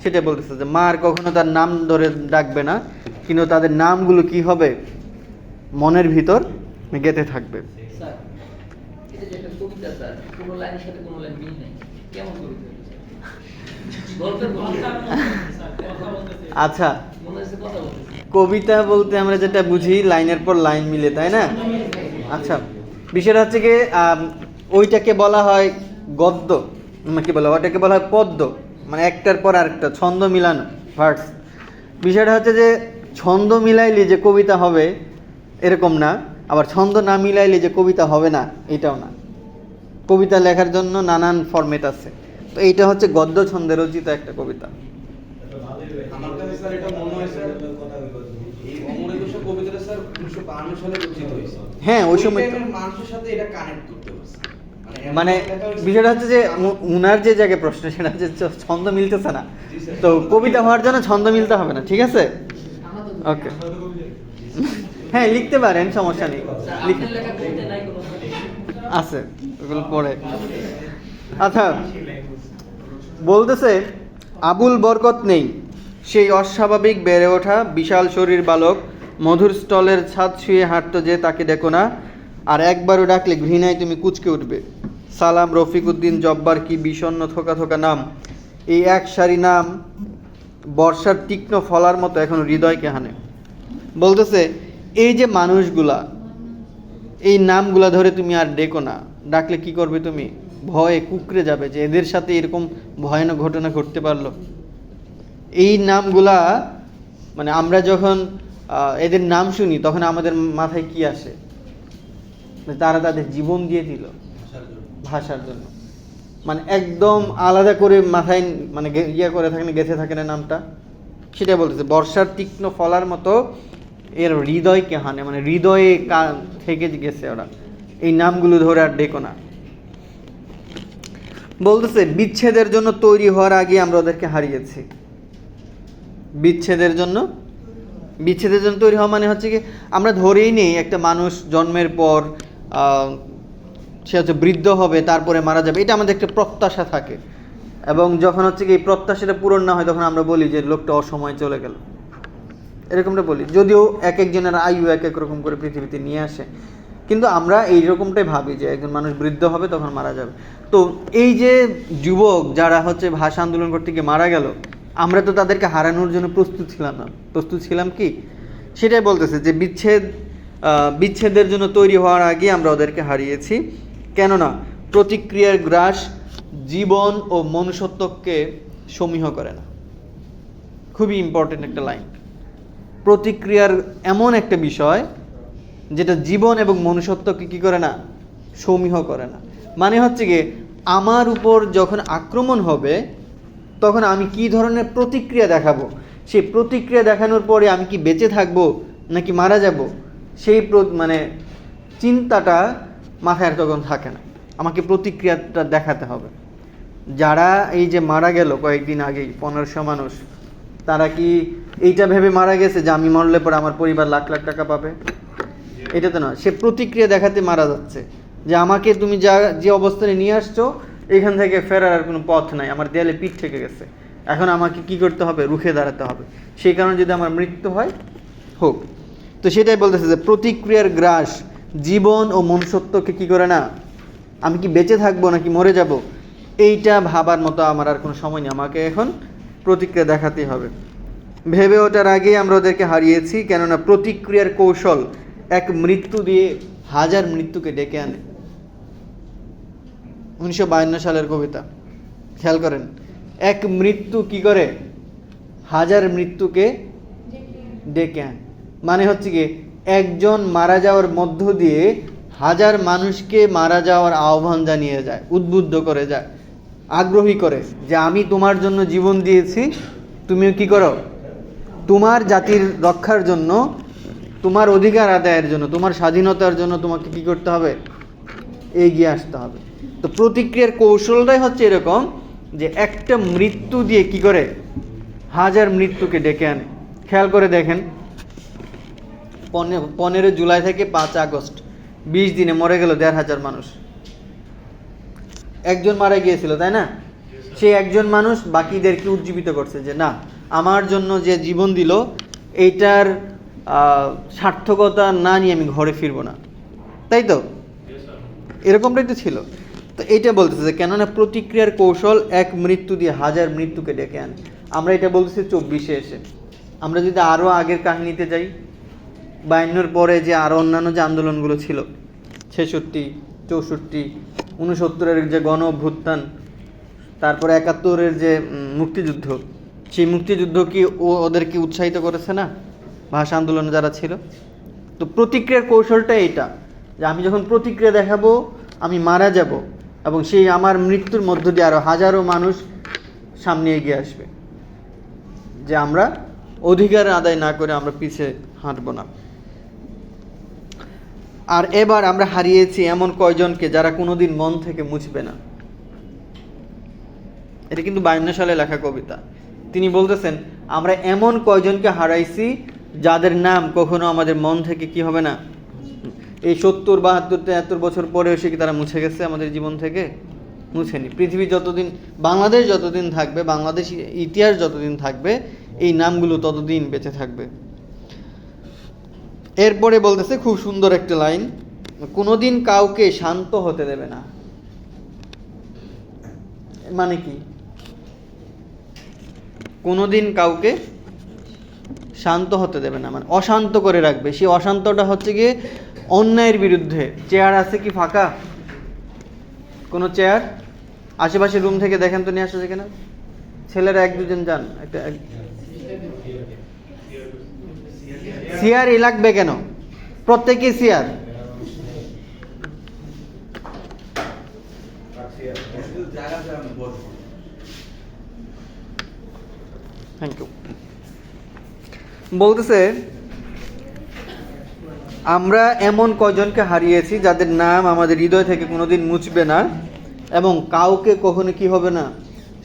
সেটা বলতেছে যে মা আর কখনো তার নাম ধরে ডাকবে না, কিন্তু তাদের নামগুলো কি হবে? মনের ভিতর গেঁথে থাকবে। স্যার, এটা যে একটা কবিতা স্যার, কোনো লাইনের সাথে কোনো লাইন মিল নেই, কেমন কবিতা? গল্পের কথা বলতেছে, আচ্ছা, মনে হচ্ছে কথা বলতেছে। কবিতা বলতে আমরা যেটা বুঝি লাইনের পর লাইন মিলে, তাই না? আচ্ছা, বিষয়টা হচ্ছে কি, ওইটাকে বলা হয় গদ্য, কি বলে ওটাকে বলা হয় পদ্য, মানে একটার পর আরেকটা ছন্দ মিলানো, ভার্স। বিষয়টা হচ্ছে যে ছন্দ মিলাইলে যে কবিতা হবে এরকম না, আবার ছন্দ না মিলাইলে যে কবিতা হবে না এটাও না। কবিতা লেখার জন্য নানান ফরম্যাট আছে, তো এইটা হচ্ছে গদ্য ছন্দে রচিত একটা কবিতা। আমার কাছে স্যার এটা মনে হয় স্যার, এই অমর একুশে কবিতাটা স্যার 1952 সালে রচিত হয়েছে। হ্যাঁ, ওই সময় মানুষের সাথে এটা কানেক্ট করতে পারছে। মানে বিষয়টা হচ্ছে যে উনার যে জায়গায় প্রশ্ন, সেটা হচ্ছে ছন্দ মিলতেছে না, তো কবিতা হওয়ার জন্য ছন্দ মিলতে হবে না, ঠিক আছে? ওকে, হ্যাঁ লিখতে পারেন, সমস্যা নেই। আপনার লেখা কবিতা নাই কোনো? আছে, ওগুলো পড়ে। আচ্ছা, বলতেছে আবুল বরকত নেই, সেই অস্বাভাবিক বেড়ে ওঠা বিশাল শরীর বালক, মধুর স্টলের ছাদ ছুঁয়ে হাঁটতো যে, তাকে দেখো না, আর একবারও ডাকলে ঘৃণায় তুমি কুঁচকে উঠবে। সালাম, রফিক উদ্দিন জব্বার, কি বিষণ্ণ থোকা থোকা নাম। এই এক সারি নাম বর্ষার তীক্ষ্ণ ফলার মতো এখন হৃদয়কে হানে। বলতেছে এই যে মানুষগুলা, এই নামগুলা ধরে তুমি আর ডেকো না, ডাকলে কি করবে তুমি? ভয়ে কুকড়ে যাবে যে এদের সাথে এরকম ভয়ানক ঘটনা ঘটতে পারলো। এই নামগুলা মানে আমরা যখন এদের নাম শুনি তখন আমাদের মাথায় কি আসে? তারা তাদের জীবন দিয়ে দিল ভাষার জন্য, মানে একদম আলাদা করে মাথায় মানে ইয়ে করে থাকে না, গেঁথে থাকে না নামটা, সেটাই বলতেছে, বর্ষার তীক্ষ্ণ ফলার মতো এর হৃদয়কে হানে, মানে হৃদয়ে থেকে গেছে ওরা, এই নামগুলো ধরে আর ডেকো না। বলতেছে বিচ্ছেদের জন্য তৈরি হওয়ার আগে আমরা ওদেরকে হারিয়েছি। বিচ্ছেদের জন্য তৈরি হওয়া মানে হচ্ছে কি, আমরা ধরেই নেই একটা মানুষ জন্মের পর সে হচ্ছে বৃদ্ধ হবে, তারপরে মারা যাবে, এটা আমাদের একটা প্রত্যাশা থাকে। এবং যখন হচ্ছে কি এই প্রত্যাশাটা পূরণ না হয়, তখন আমরা বলি যে লোকটা অসময়ে চলে গেল, এরকমটা বলি। যদিও এক একজনের আয়ু এক এক রকম করে পৃথিবীতে নিয়ে আসে, কিন্তু আমরা এইরকমটাই ভাবি যে একজন মানুষ বৃদ্ধ হবে তখন মারা যাবে। তো এই যে যুবক যারা হচ্ছে ভাষা আন্দোলন করতে গিয়ে মারা গেল, আমরা তো তাদেরকে হারানোর জন্য প্রস্তুত ছিলাম না। প্রস্তুত ছিলাম কি, সেটাই বলতেছে যে বিচ্ছেদের জন্য তৈরি হওয়ার আগে আমরা ওদেরকে হারিয়েছি। কেননা প্রতিক্রিয়ার গ্রাস জীবন ও মনুষ্যত্বকে সমীহ করে না। খুবই ইম্পর্টেন্ট একটা লাইন। প্রতিক্রিয়ার এমন একটা বিষয় যেটা জীবন এবং মনুষ্যত্বকে কি করে না, সমীহ করে না। মানে হচ্ছে গিয়ে আমার উপর যখন আক্রমণ হবে, তখন আমি কি ধরনের প্রতিক্রিয়া দেখাবো, সেই প্রতিক্রিয়া দেখানোর পরে আমি কি বেঁচে থাকবো নাকি মারা যাব, সেই মানে চিন্তাটা মাথায় তখন থাকে না। আমাকে প্রতিক্রিয়াটা দেখাতে হবে। যারা এই যে মারা গেল কয়েকদিন আগেই 1500 মানুষ, তারা কি এইটা ভেবে মারা গেছে যে আমি মরলে পরে আমার পরিবার লাখ লাখ টাকা পাবে? এটা তো না, সে প্রতিক্রিয়া দেখাতে মারা যাচ্ছে যে আমাকে তুমি যে অবস্থানে নিয়ে আসছো, এখান থেকে ফেরার আর কোনো পথ নাই, আমার দেয়ালে পিঠ থেকে গেছে, এখন আমাকে কি করতে হবে, রুখে দাঁড়াতে হবে। সেই কারণে যদি আমার মৃত্যু হয় হোক। তো সেটাই বলতেছে যে প্রতিক্রিয়ার গ্রাস জীবন ও মনুষ্যত্বকে কি করে না, আমি কি বেঁচে থাকবো নাকি মরে যাব, এইটা ভাবার মতো আমার আর কোনো সময় নেই, আমাকে এখন প্রতিক্রিয়া দেখাতেই হবে। ভেবে ওঠার আগেই আমরা ওদেরকে হারিয়েছি, কেননা প্রতিক্রিয়ার কৌশল এক মৃত্যু দিয়ে 1000 মৃত্যুকে ডেকে আনে। 1952 সালের কবিতা, খেয়াল করেন, এক মৃত্যু কি করে 1000 মৃত্যুকে ডেকে আনে। মানে হচ্ছে কি, একজন মারা যাওয়ার মধ্য দিয়ে 1000 মানুষকে মারা যাওয়ার আহ্বান জানিয়ে যায়, উদ্বুদ্ধ করে যায়, আগ্রহী করে যে আমি তোমার জন্য জীবন দিয়েছি, তুমিও কি করো, তোমার জাতির রক্ষার জন্য, তোমার অধিকার আদায়ের জন্য, তোমার স্বাধীনতার জন্য তোমাকে কি করতে হবে, এগিয়ে আসতে হবে। তো প্রতিক্রিয়ার কৌশলটাই হচ্ছে এরকম যে একটা মৃত্যু দিয়ে কি করে 1000 মৃত্যুকে ডেকে আনে। খেয়াল করে দেখেন, 15 জুলাই থেকে 5 আগস্ট 20 দিনে মরে গেল 1500 মানুষ। একজন মারা গিয়েছিল, তাই না? সেই একজন মানুষ বাকিদেরকে উজ্জীবিত করছে যে না, আমার জন্য যে জীবন দিল এইটার সার্থকতা না নিয়ে আমি ঘরে ফিরবো না, তাই তো? এরকমটাই তো ছিল। তো এইটা বলতেছে যে কেননা প্রতিক্রিয়ার কৌশল এক মৃত্যু দিয়ে 1000 মৃত্যুকে ডেকে আনে। আমরা এটা বলতেছি 24-এ এসে। আমরা যদি আরও আগের কাহিনীতে যাই, 52-এর পরে যে আরও অন্যান্য যে আন্দোলনগুলো ছিল, 66, 64, 69-এর যে গণ অভ্যুত্থান, তারপরে 71-এর যে মুক্তিযুদ্ধ, সেই মুক্তিযুদ্ধ কি ওদেরকে উৎসাহিত করেছে না, ভাষা আন্দোলনে যারা ছিল? তো প্রতিক্রিয়ার কৌশলটা এইটা যে আমি যখন প্রতিক্রিয়া দেখাবো আমি মারা যাব, এবং সেই আমার মৃত্যুর মধ্য দিয়ে আরও হাজারো মানুষ সামনে এগিয়ে আসবে, যে আমরা অধিকার আদায় না করে আমরা পিছিয়ে হাঁটবো না। আর এবার আমরা হারিয়েছি এমন কয়জনকে যারা কোনোদিন মন থেকে মুছবে না। এটা কিন্তু 52 সালে লেখা কবিতা। তিনি বলতেছেন আমরা এমন কয়জনকে হারাইছি যাদের নাম কখনো আমাদের মন থেকে কি হবে না, এই 70, 72, 73 বছর পরে এসে কি তারা মুছে গেছে আমাদের জীবন থেকে? মুছেনি। পৃথিবী যতদিন, বাংলাদেশ যতদিন থাকবে, বাংলাদেশ ইতিহাস যতদিন থাকবে, এই নামগুলো ততদিন বেঁচে থাকবে। এরপরে বলতেছে খুব সুন্দর একটা লাইন, কোনোদিন কাউকে শান্ত হতে দেবে না। মানে কি? কোনোদিন কাউকে শান্ত হতে দেবে না, মানে অশান্ত করে রাখবে। সেই অশান্তটা হচ্ছে গিয়ে অন্যায়ের বিরুদ্ধে। চেয়ার আছে কি ফাঁকা? কোনো চেয়ার আশেপাশে রুম থেকে দেখেন তো, নিয়ে আসা যায় কিনা? ছেলেরা 1-2 জন যান, একটা চেয়ারই লাগবে কেন? প্রত্যেকে চেয়ার। Thank you. বলতেছে আমরা এমন কয়জনকে হারিয়েছি যাদের নাম আমাদের হৃদয় থেকে কোনোদিন মুছবে না এবং কাউকে কখনো কি হবে না,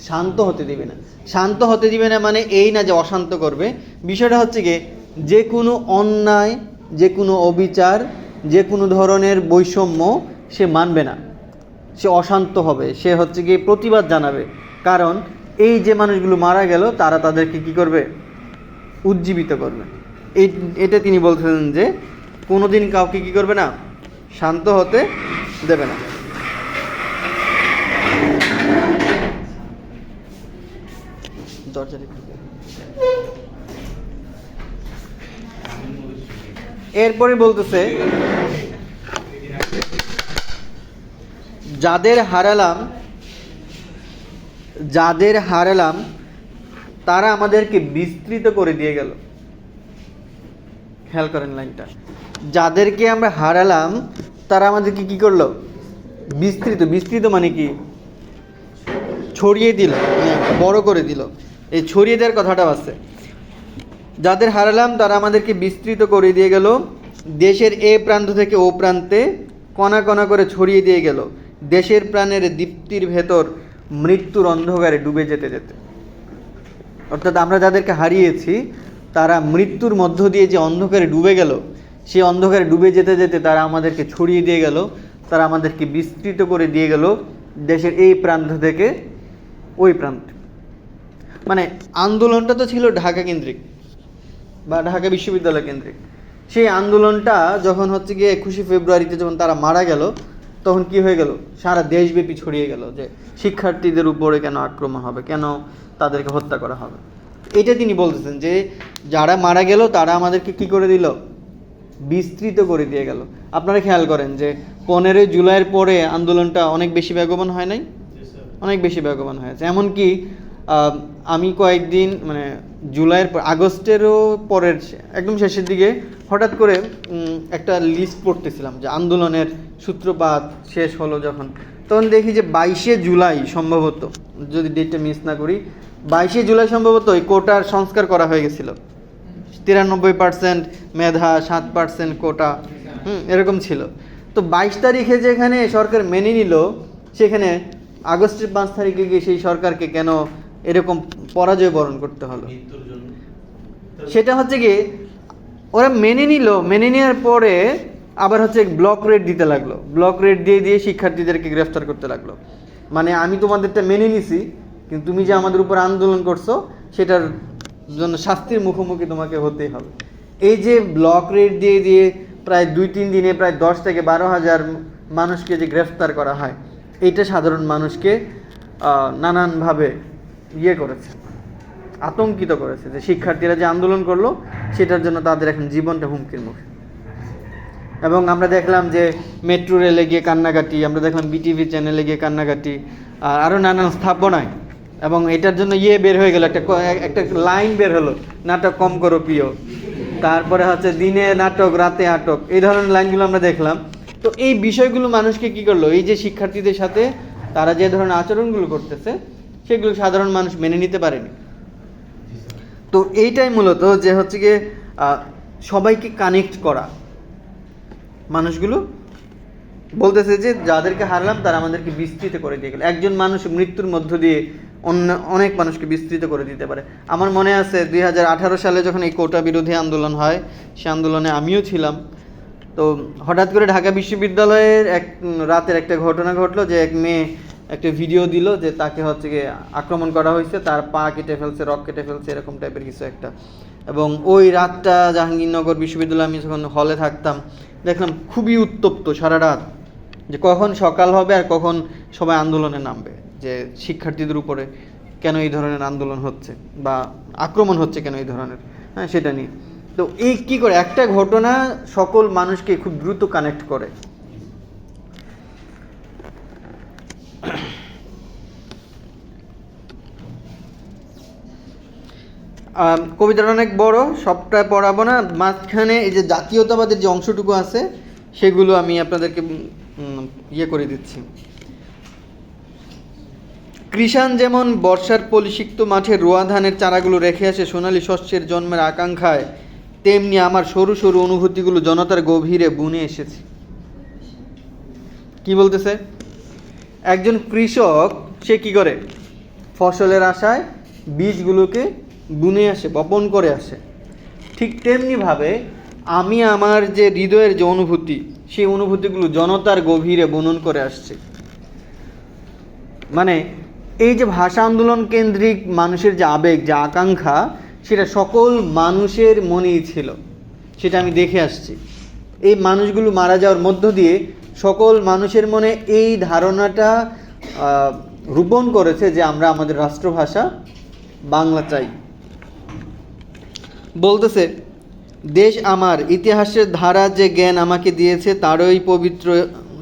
শান্ত হতে দিবে না। শান্ত হতে দিবে না মানে এই না যে অশান্ত করবে, বিষয়টা হচ্ছে কি যে কোনো অন্যায়, যে কোনো অবিচার, যে কোনো ধরনের বৈষম্য সে মানবে না, সে অশান্ত হবে, সে হচ্ছে গিয়ে প্রতিবাদ জানাবে। কারণ এই যে মানুষগুলো মারা গেল তারা তাদেরকে কি করবে, উজ্জীবিত করবে। এটা তিনি বলতেছেন যে কোনোদিন কাউকে কি করবে না, শান্ত হতে দেবে না। এরপরে বলতেছে যাদের হারালাম তারা আমাদেরকে বিস্তৃত করে দিয়ে গেল। খেয়াল করেন লাইনটা, যাদেরকে আমরা হারালাম তারা আমাদেরকে কি করলো, বিস্তৃত মানে কি, ছড়িয়ে দিল, বড় করে দিল। এই ছড়িয়ে দেওয়ার কথাটা আছে। যাদের হারালাম তারা আমাদেরকে বিস্তৃত করে দিয়ে গেল, দেশের এ প্রান্ত থেকে ও প্রান্তে কণা কণা করে ছড়িয়ে দিয়ে গেল, দেশের প্রাণের দীপ্তির ভেতর মৃত্যুর অন্ধকারে ডুবে যেতে যেতে। অর্থাৎ আমরা যাদেরকে হারিয়েছি তারা মৃত্যুর মধ্য দিয়ে যে অন্ধকারে ডুবে গেল, সেই অন্ধকারে ডুবে যেতে যেতে তারা আমাদেরকে ছড়িয়ে দিয়ে গেল, তারা আমাদেরকে বিস্তৃত করে দিয়ে গেল দেশের এই প্রান্ত থেকে ওই প্রান্ত। মানে আন্দোলনটা তো ছিল ঢাকা কেন্দ্রিক বা ঢাকা বিশ্ববিদ্যালয় কেন্দ্রিক। সেই আন্দোলনটা যখন হচ্ছে গিয়ে 21শে ফেব্রুয়ারিতে যখন তারা মারা গেল, তখন কি হয়ে গেল, সারা দেশব্যাপী ছড়িয়ে গেল যে শিক্ষার্থীদের উপরে কেন আক্রমণ হবে, কেন তাদেরকে হত্যা করা হবে। এটা তিনি বলতেছেন যে যারা মারা গেল তারা আমাদেরকে কি করে দিল, বিস্তৃত করে দিয়ে গেল। আপনারা খেয়াল করেন যে 15 জুলাইয়ের পরে আন্দোলনটা অনেক বেশি বেগবান হয় নাই, অনেক বেশি বেগবান হয়েছে। এমনকি আমি কয়েকদিন মানে জুলাইয়ের পর, আগস্টেরও পরের একদম শেষের দিকে হঠাৎ করে একটা লিস্ট পড়তেছিলাম যে আন্দোলনের সূত্রপাত শেষ হলো যখন, তখন দেখি যে 22শে জুলাই সম্ভবত, যদি ডেটটা মিস না করি, 22শে জুলাই সম্ভবত ওই কোটার সংস্কার করা হয়ে গেছিল। 93% মেধা, 7% কোটা, এরকম ছিল। তো 22 তারিখে যেখানে সরকার মেনে নিল, সেখানে আগস্টের 5 তারিখে গিয়ে সেই সরকারকে কেন এরকম পরাজয় বরণ করতে হলো? সেটা হচ্ছে কি ওরা মেনে নিল, মেনে নেওয়ার পরে আবার হচ্ছে ব্লক রেড দিতে লাগলো, ব্লক রেড দিয়ে শিক্ষার্থীদেরকে গ্রেফতার করতে লাগলো। মানে আমি তোমাদেরটা মেনে নিছি, কিন্তু তুমি যে আমাদের উপর আন্দোলন করছো সেটার জন্য শাস্তির মুখোমুখি তোমাকে হতেই হবে। এই যে ব্লক রেড দিয়ে প্রায় 2-3 দিনে প্রায় 10 থেকে 12,000 মানুষকে যে গ্রেফতার করা হয়, এইটা সাধারণ মানুষকে নানানভাবে করেছে, আতঙ্কিত করেছে যে শিক্ষার্থীরা যে আন্দোলন করলো সেটার জন্য তাদের এখন জীবনটা হুমকির মুখে। এবং আমরা দেখলাম যে মেট্রো রেলে গিয়ে কান্নাকাটি, আমরা দেখলাম বিটিভি চ্যানেলে গিয়ে কান্নাকাটি, আরও নানান স্থাপনায়। এবং এটার জন্য বের হয়ে গেল, একটা লাইন বের হলো, নাটক কম করো প্রিয়, তারপরে হচ্ছে দিনে নাটক রাতে আটক, এই ধরনের লাইনগুলো আমরা দেখলাম। তো এই বিষয়গুলো মানুষকে কি করলো, এই যে শিক্ষার্থীদের সাথে তারা যে ধরনের আচরণগুলো করতেছে সেগুলো সাধারণ মানুষ মেনে নিতে পারেনি। তো এইটাই মূলত যে হচ্ছে গিয়ে সবাইকে কানেক্ট করা। মানুষগুলো বলতেছে যে যাদেরকে হারলাম তারা আমাদেরকে বিস্তৃত করে দিয়ে গেল। একজন মানুষ মৃত্যুর মধ্য দিয়ে অনেক মানুষকে বিস্তৃত করে দিতে পারে। আমার মনে আছে 2018 সালে যখন এই কোটা বিরোধী আন্দোলন হয়, সে আন্দোলনে আমিও ছিলাম। তো হঠাৎ করে ঢাকা বিশ্ববিদ্যালয়ের রাতের একটা ঘটনা ঘটলো যে এক মেয়ে একটা ভিডিও দিল যে তাকে হচ্ছে গিয়ে আক্রমণ করা হয়েছে, তার পা কেটে ফেলছে, রক কেটে ফেলছে, এরকম টাইপের কিছু একটা। এবং ওই রাতটা জাহাঙ্গীরনগর বিশ্ববিদ্যালয়ে আমি যখন হলে থাকতাম, দেখলাম খুবই উত্তপ্ত সারা রাত, যে কখন সকাল হবে আর কখন সবাই আন্দোলনে নামবে, যে শিক্ষার্থীদের উপরে কেন এই ধরনের আন্দোলন হচ্ছে বা আক্রমণ হচ্ছে কেন এই ধরনের, সেটা নিয়ে। তো এই কী করে একটা ঘটনা সকল মানুষকে খুব দ্রুত কানেক্ট করে। কবিতাটা অনেক বড়, সবটা পড়াবো না। মাঝখানে এই যে জাতীয়তাবাদের যে অংশটুকু আছে সেগুলো আমি আপনাদেরকে করে দিচ্ছি। কৃষাণ যেমন বর্ষার পলিসিক্ত মাঠে রোয়া ধানের চারাগুলো রেখে আসে সোনালী শস্যের জন্মের আকাঙ্ক্ষায়, তেমনি আমার সরু সরু অনুভূতিগুলো জনতার গভীরে বুনে এসেছে। কি বলতেছে? একজন কৃষক সে কি করে? ফসলের আশায় বীজগুলোকে বুনে আসে, বপন করে আসে। ঠিক তেমনিভাবে আমি আমার যে হৃদয়ের যে অনুভূতি, সেই অনুভূতিগুলো জনতার গভীরে বুনন করে আসছে। মানে এই যে ভাষা আন্দোলন কেন্দ্রিক মানুষের যে আবেগ, যে আকাঙ্ক্ষা, সেটা সকল মানুষের মনেই ছিল, সেটা আমি দেখে আসছি। এই মানুষগুলো মারা যাওয়ার মধ্য দিয়ে সকল মানুষের মনে এই ধারণাটা রোপণ করেছে যে আমরা আমাদের রাষ্ট্রভাষা বাংলা চাই। বলতেছে, দেশ আমার, ইতিহাসের ধারা যে জ্ঞান আমাকে দিয়েছে, তারই পবিত্র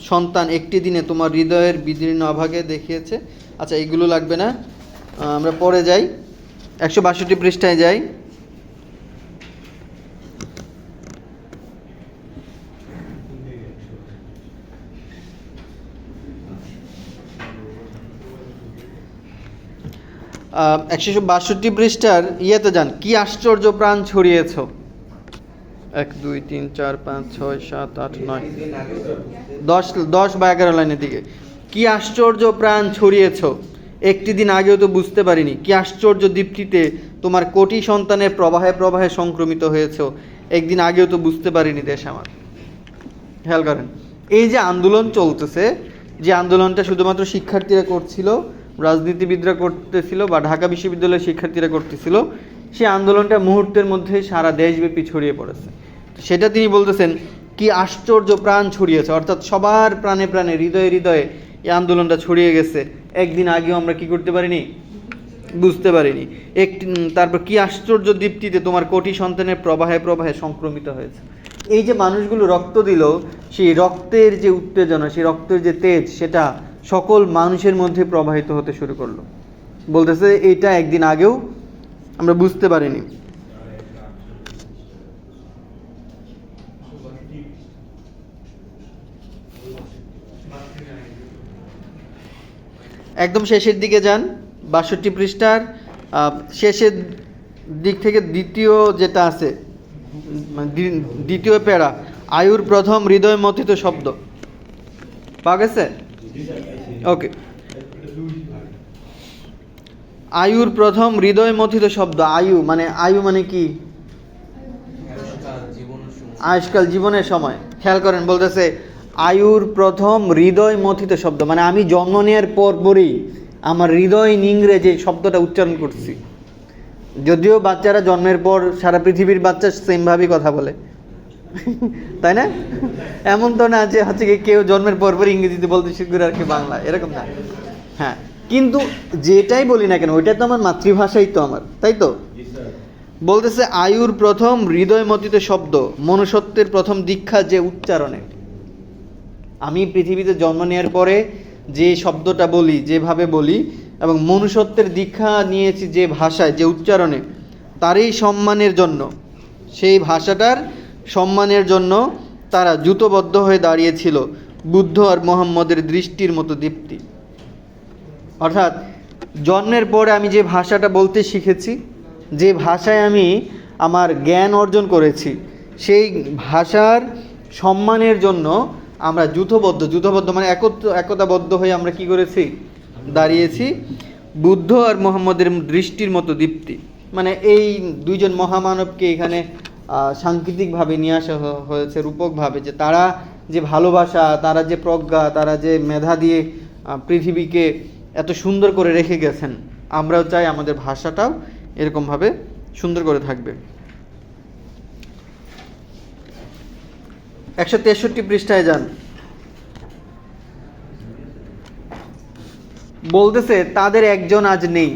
সন্তান একটি দিনে তোমার হৃদয়ের বিদীর্ণ অভাগে দেখিয়েছে। আচ্ছা, এইগুলো লাগবে না, আমরা পরে যাই, 162 পৃষ্ঠায় যাই। আহ 162 পৃষ্ঠার ইয়েতে যান। কি আশ্চর্য প্রাণ ছড়িয়েছ, 1 2 3 4 5 6 7 8 9 10 বা 11 লাইনের দিকে। কি আশ্চর্য প্রাণ ছড়িয়েছ, একটি দিন আগেও তো বুঝতে পারিনি। কি আশ্চর্য দীপ্তিতে তোমার কোটি সন্তানের প্রবাহে প্রবাহে সংক্রমিত হয়েছ, একদিন আগেও তো বুঝতে পারিনি দেশ আমার। খেয়াল করেন, এই যে আন্দোলন চলতেছে, যে আন্দোলনটা শুধুমাত্র শিক্ষার্থীরা করছিল, রাজনীতিবিদরা করতেছিল, বা ঢাকা বিশ্ববিদ্যালয়ের শিক্ষার্থীরা করতেছিল, সেই আন্দোলনটা মুহূর্তের মধ্যে সারা দেশব্যাপী ছড়িয়ে পড়েছে। সেটা তিনি বলতেছেন, কি আশ্চর্য প্রাণ ছড়িয়েছে, অর্থাৎ সবার প্রাণে প্রাণে, হৃদয়ে হৃদয়ে এই আন্দোলনটা ছড়িয়ে গেছে। একদিন আগেও আমরা কি করতে পারিনি, বুঝতে পারিনি। তারপর কি আশ্চর্য দীপ্তিতে তোমার কোটি সন্তানের প্রবাহে প্রবাহে সংক্রমিত হয়েছে। এই যে মানুষগুলো রক্ত দিল, সেই রক্তের যে উত্তেজনা, সেই রক্তের যে তেজ, সেটা সকল মানুষের মধ্যে প্রবাহিত হতে শুরু করলো। বলতেছে এটা একদিন আগেও আমরা বুঝতে পারিনি। একদম শেষের দিকে যান, 62 পৃষ্ঠার শেষের দিক থেকে দ্বিতীয় যেটা আছে, দ্বিতীয় প্যারা, আয়ুর প্রথম হৃদয় মথিত শব্দ পাওয়া গেছে? ওকে, আয়ুর প্রথম হৃদয় মথিত শব্দ। আয়ু মানে কি? আয়ুষ্কাল, জীবনের সময়। খেয়াল করেন, বলতেছে আয়ুর প্রথম হৃদয় মথিত শব্দ, মানে আমি জন্ম নেওয়ার পরই আমার হৃদয় নিংড়ে যে শব্দটা উচ্চারণ করছি। যদিও বাচ্চারা জন্মের পর সারা পৃথিবীর বাচ্চা সেমভাবেই কথা বলে, তাই না? এমন তো না যে হচ্ছে কি কেউ জন্মের পর ইংরেজিতে বলতে শিখবে আর কি বাংলা, এরকম না। হ্যাঁ, কিন্তু যেটাই বলি না কেন, ওইটা তো আমার মাতৃভাষাই তো আমার, তাই তো? বলতেছে আয়ুর প্রথম হৃদয় মথিত শব্দ, মনুষ্যত্বের প্রথম দীক্ষা যে উচ্চারণে। আমি পৃথিবীতে জন্ম নেওয়ার পরে যে শব্দটা বলি, যেভাবে বলি, এবং মনুষ্যত্বের দীক্ষা নিয়েছি যে ভাষায়, যে উচ্চারণে, তারই সম্মানের জন্য, সেই ভাষাটার সম্মানের জন্য তারা জুতোবদ্ধ হয়ে দাঁড়িয়েছিল বুদ্ধ আর মোহাম্মদের দৃষ্টির মতো দীপ্তি। অর্থাৎ জন্মের পরে আমি যে ভাষাটা বলতে শিখেছি, যে ভাষায় আমি আমার জ্ঞান অর্জন করেছি, সেই ভাষার সম্মানের জন্য আমরা যুথবদ্ধ মানে একতাবদ্ধ হয়ে আমরা কি করেছি, দাঁড়িয়েছি বুদ্ধ আর মোহাম্মদের দৃষ্টির মতো দীপ্তি। মানে এই দুইজন মহামানবকে এখানে সাংকেতিকভাবে নিয়ে আসা হয়েছে, রূপকভাবে, যে তারা যে ভালোবাসা, তারা যে প্রজ্ঞা, তারা যে মেধা দিয়ে পৃথিবীকে এত সুন্দর করে রেখে গেছেন, আমরাও চাই আমাদের ভাষাটাও এরকমভাবে সুন্দর করে থাকবে। 163 পৃষ্ঠায় যান। বলতেছে তাদের একজন আজ নেই।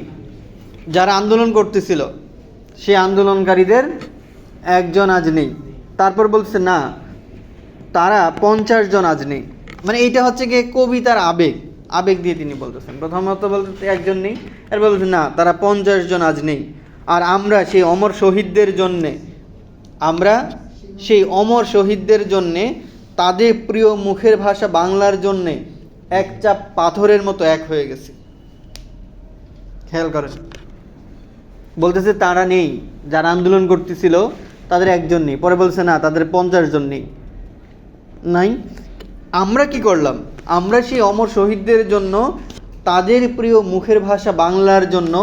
যারা আন্দোলন করতেছিল, সেই আন্দোলনকারীদের একজন আজ নেই। তারপর বলতেছে না, তারা 50 জন আজ নেই। মানে এইটা হচ্ছে গিয়ে কবিতার আবেগ দিয়ে তিনি বলতেছেন। প্রথমত বলতেছে একজন নেই, আর বলতেছে না, তারা 50 জন আজ নেই। আর আমরা সেই অমর শহীদদের জন্যে, তাদের প্রিয় মুখের ভাষা বাংলার জন্যে এক চাপ পাথরের মতো এক হয়ে গেছে। খেয়াল করেন, বলতেছে তারা নেই, যারা আন্দোলন করতেছিল তাদের একজন নেই, পরে বলছে না তাদের 50 জন নেই, নাই। আমরা কি করলাম? আমরা সেই অমর শহীদদের জন্য, তাদের প্রিয় মুখের ভাষা বাংলার জন্য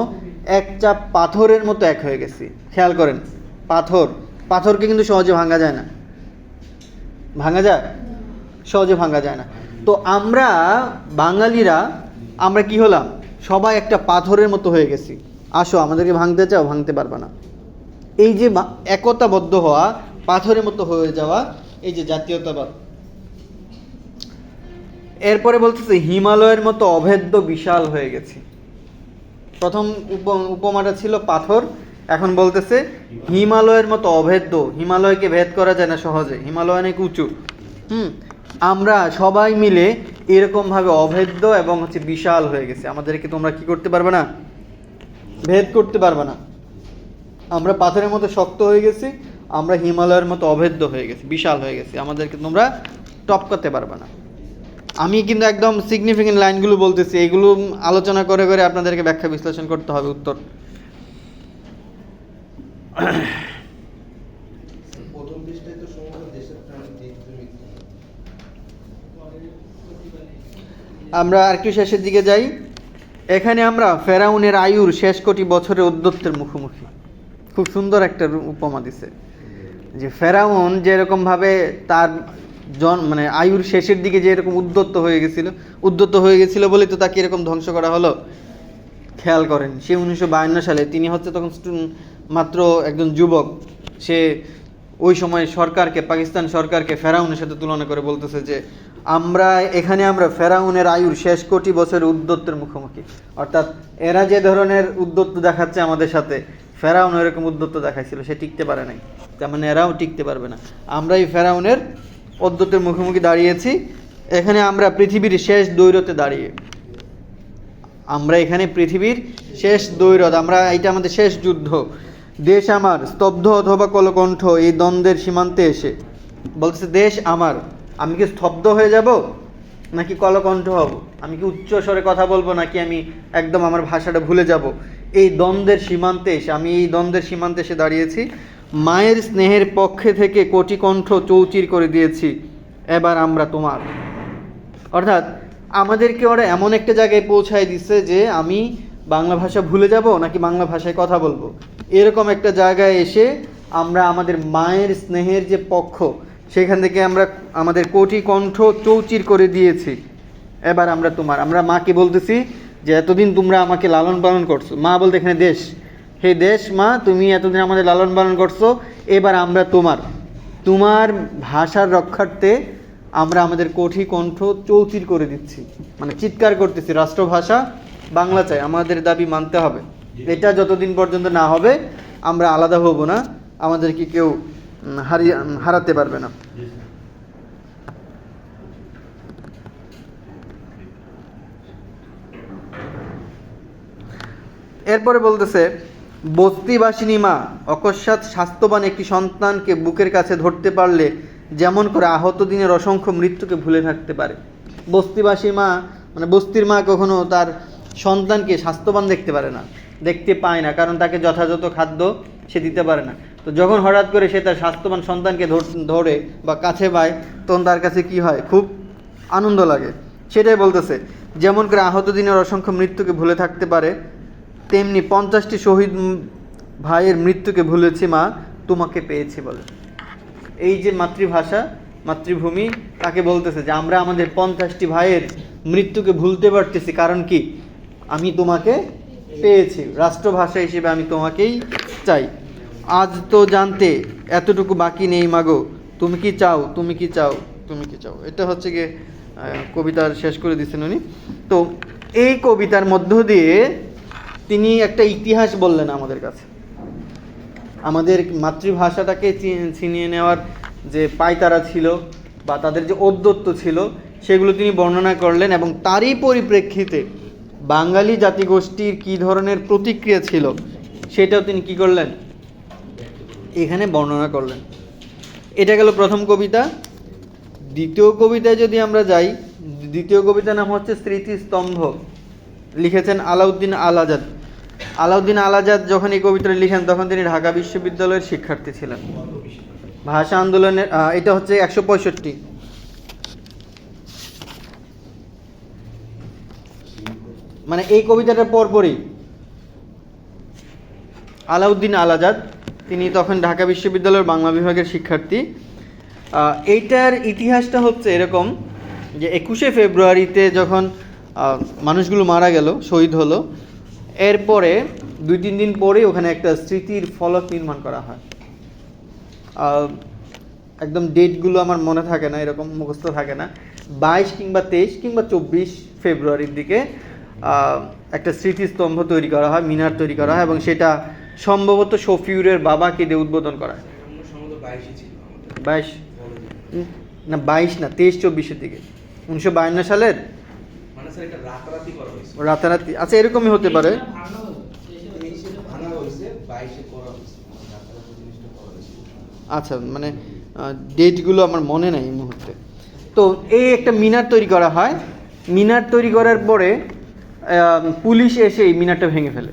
এক চাপ পাথরের মতো এক হয়ে গেছি। খেয়াল করেন, পাথরকে কিন্তু সহজে ভাঙা যায় না। ভাঙা যায়? সহজে ভাঙা যায় না। তো আমরা বাঙালিরা আমরা কি হলাম? সবাই একটা পাথরের মতো হয়ে গেছি। আসো, আমাদেরকে ভাঙতে চাও, ভাঙতে পারবে না। এই যে একতাবদ্ধ হওয়া, পাথরের মতো হয়ে যাওয়া, এই যে জাতীয়তাবাদ। এরপরে বলতেছে হিমালয়ের মতো অভেদ্য বিশাল হয়ে গেছি। প্রথম উপমাটা ছিল পাথর, এখন বলতেছে হিমালয়ের মতো অভেদ্য। হিমালয়কে ভেদ করা যায় না সহজে, হিমালয় অনেক উঁচু। আমরা সবাই মিলে এরকমভাবে অভেদ্য এবং বিশাল হয়ে গেছে। আমাদেরকে তোমরা কি করতে পারবে না? ভেদ করতে পারবে না। আমরা পাথরের মতো শক্ত হয়ে গেছি, আমরা হিমালয়ের মতো অভেদ্য হয়ে গেছি, বিশাল হয়ে গেছি। আমাদেরকে তোমরা টপকাতে পারবে না। আমি কিন্তু একদম সিগনিফিকেন্ট লাইনগুলো বলতেছি, এগুলো আলোচনা করে করে আপনাদেরকে ব্যাখ্যা বিশ্লেষণ করতে হবে উত্তর। প্রথম পৃষ্ঠায় তো সমগ্র দেশের প্রাণী আমরা আরেকটু শেষের দিকে যাই। এখানে আমরা ফেরাউনের আয়ুর শেষ কোটি বছরের উদ্যত্তের মুখোমুখি। খুব সুন্দর একটা উপমা দিছে যে ফেরাউন যেরকমভাবে তার মানে আয়ুর শেষের দিকে যে এরকম উদ্যত্ত হয়ে গেছিল বলে তো তাকে এরকম ধ্বংস করা হলো। খেয়াল করেন, সে 1952 সালে, তিনি হচ্ছে তখন মাত্র একজন যুবক। সে ওই সময় সরকারকে, পাকিস্তান সরকারকে ফেরাউনের সাথে তুলনা করে বলতেছে যে আমরা ফেরাউনের আয়ুর শেষ কোটি বছরের উদ্যত্তের মুখোমুখি। অর্থাৎ এরা যে ধরনের উদ্যত্ত দেখাচ্ছে আমাদের সাথে, ফেরাউন এরকম উদ্যত্ত দেখাইছিল, সে টিকতে পারে নাই, তার মানে এরাও টিকতে পারবে না। আমরা এই ফেরাউনের উদ্যত্তের মুখোমুখি দাঁড়িয়েছি। এখানে আমরা পৃথিবীর শেষ দৈরতে দাঁড়িয়ে, আমরা এখানে পৃথিবীর শেষ দৈরত, এটা আমাদের শেষ যুদ্ধ। দেশ আমার স্তব্ধ অথবা কলকণ্ঠ এই দ্বন্দ্বের সীমান্তে এসে বলছে, দেশ আমার, আমি কি স্তব্ধ হয়ে যাব নাকি কলকণ্ঠ হব? আমি কি উচ্চ স্বরে কথা বলবো নাকি আমি একদম আমার ভাষাটা ভুলে যাব? এই দ্বন্দ্বের সীমান্তে এসে, আমি এই দ্বন্দ্বের সীমান্তে এসে দাঁড়িয়েছি। মায়ের স্নেহের পক্ষে থেকে কোটি কণ্ঠ চৌচির করে দিয়েছি, এবার আমরা তোমার। অর্থাৎ আমাদেরকে ওরা এমন একটা জায়গায় পৌঁছায় দিচ্ছে যে আমি বাংলা ভাষা ভুলে যাব নাকি বাংলা ভাষায় কথা বলবো, এরকম একটা জায়গায় এসে আমরা আমাদের মায়ের স্নেহের যে পক্ষ, সেখান থেকে আমরা আমাদের কোটি কণ্ঠ চৌচির করে দিয়েছি, এবার আমরা তোমার। আমরা মাকে বলতেছি যে এতদিন তোমরা আমাকে লালন পালন করছো। মা বলতে এখানে দেশ, হে দেশ মা, তুমি এতদিন আমাদের লালন পালন করছো, এবার আমরা তোমার ভাষার রক্ষার্থে আমরা আমাদের কোটি কণ্ঠ চৌচির করে দিচ্ছি, মানে চিৎকার করতেছি, রাষ্ট্রভাষা বাংলা চাই, আমাদের দাবি মানতে হবে। এটা যতদিন পর্যন্ত না হবে আমরা আলাদা হব না, আমাদেরকে কেউ হারাতে পারবে না। এরপরে বলতেছে, বস্তিবাসিনী মা অকস্মাৎ স্বাস্থ্যবান একটি সন্তানকে বুকের কাছে ধরতে পারলে যেমন করে আহত দিনের অসংখ্য মৃত্যুকে ভুলে থাকতে পারে। বস্তিবাসী মা, মানে বস্তির মা কখনো তার সন্তানকে স্বাস্থ্যবান দেখতে পায় না, কারণ তাকে যথাযথ খাদ্য সে দিতে পারে না। তো যখন হঠাৎ করে সে তার স্বাস্থ্যবান সন্তানকে ধরে বা কাছে পায়, তখন তার কাছে কি হয়? খুব আনন্দ লাগে। সেটাই বলতেছে, যেমন করে আহত দিনের অসংখ্য মৃত্যুকে ভুলে থাকতে পারে, তেমনি 50টি শহীদ ভাইয়ের মৃত্যুকে ভুলেছি মা, তোমাকে পেয়েছি বলে। এই যে মাতৃভাষা, মাতৃভূমি, তাকে বলতেছে যে আমরা আমাদের 50টি ভাইয়ের মৃত্যুকে ভুলতে পারতেছি, কারণ কি? আমি তোমাকে পেয়েছি, রাষ্ট্রভাষা হিসেবে আমি তোমাকেই চাই। আজ তো জানতে এতটুকু বাকি নেই মাগো, তুমি কি চাও, তুমি কি চাও, তুমি কি চাও। এটা হচ্ছে গিয়ে কবিতার শেষ করে দিচ্ছেন উনি। তো এই কবিতার মধ্য দিয়ে তিনি একটা ইতিহাস বললেন আমাদের কাছে। আমাদের মাতৃভাষাটাকে ছিনিয়ে নেওয়ার যে পায়তারা ছিল বা তাদের যে ঔদ্ধত্য ছিল, সেগুলো তিনি বর্ণনা করলেন, এবং তারই পরিপ্রেক্ষিতে বাঙালি জাতিগোষ্ঠীর কী ধরনের প্রতিক্রিয়া ছিল সেটাও তিনি কি করলেন? এখানে বর্ণনা করলেন। এটা গেল প্রথম কবিতা। দ্বিতীয় কবিতায় যদি আমরা যাই, দ্বিতীয় কবিতার নাম হচ্ছে স্মৃতিস্তম্ভ, লিখেছেন আলাউদ্দিন আল আজাদ। আলাউদ্দিন আল আজাদ যখন এই কবিতাটি লিখেন তখন তিনি ঢাকা বিশ্ববিদ্যালয়ের শিক্ষার্থী ছিলেন। ভাষা আন্দোলনের এটা হচ্ছে 165। মানে এই কবিতাটার পরপরই আলাউদ্দিন আল আজাদ তিনি তখন ঢাকা বিশ্ববিদ্যালয়ের বাংলা বিভাগের শিক্ষার্থী। এইটার ইতিহাসটা হচ্ছে এরকম যে 21শে ফেব্রুয়ারিতে যখন মানুষগুলো মারা গেল, শহীদ হলো, এরপরে 2-3 দিন পরেই ওখানে একটা স্মৃতির ফলক নির্মাণ করা হয়। একদম ডেটগুলো আমার মনে থাকে না, এরকম মুখস্থ থাকে না, 22 কিংবা 23 কিংবা 24 ফেব্রুয়ারির দিকে একটা স্মৃতিস্তম্ভ তৈরি করা হয়, মিনার তৈরি করা হয়, এবং সেটা সম্ভবত শফিউরের বাবাকে দিয়ে উদ্বোধন করা হয়। 22 না 22 না 23-24-এর দিকে, 1952 সালের মানে স্যার এটা রাতারাতি করা হয়েছে। রাতারাতি, আচ্ছা এরকমই হতে পারে। ভাঙা হয়েছে 22-এ করা হয়েছে, রাতারাতি জিনিসটা করা হয়েছে। আচ্ছা, মানে ডেটগুলো আমার মনে নাই এই মুহূর্তে। তো এই একটা মিনার তৈরি করা হয়। মিনার তৈরি করার পরে পুলিশ এসে এই মিনারটা ভেঙে ফেলে।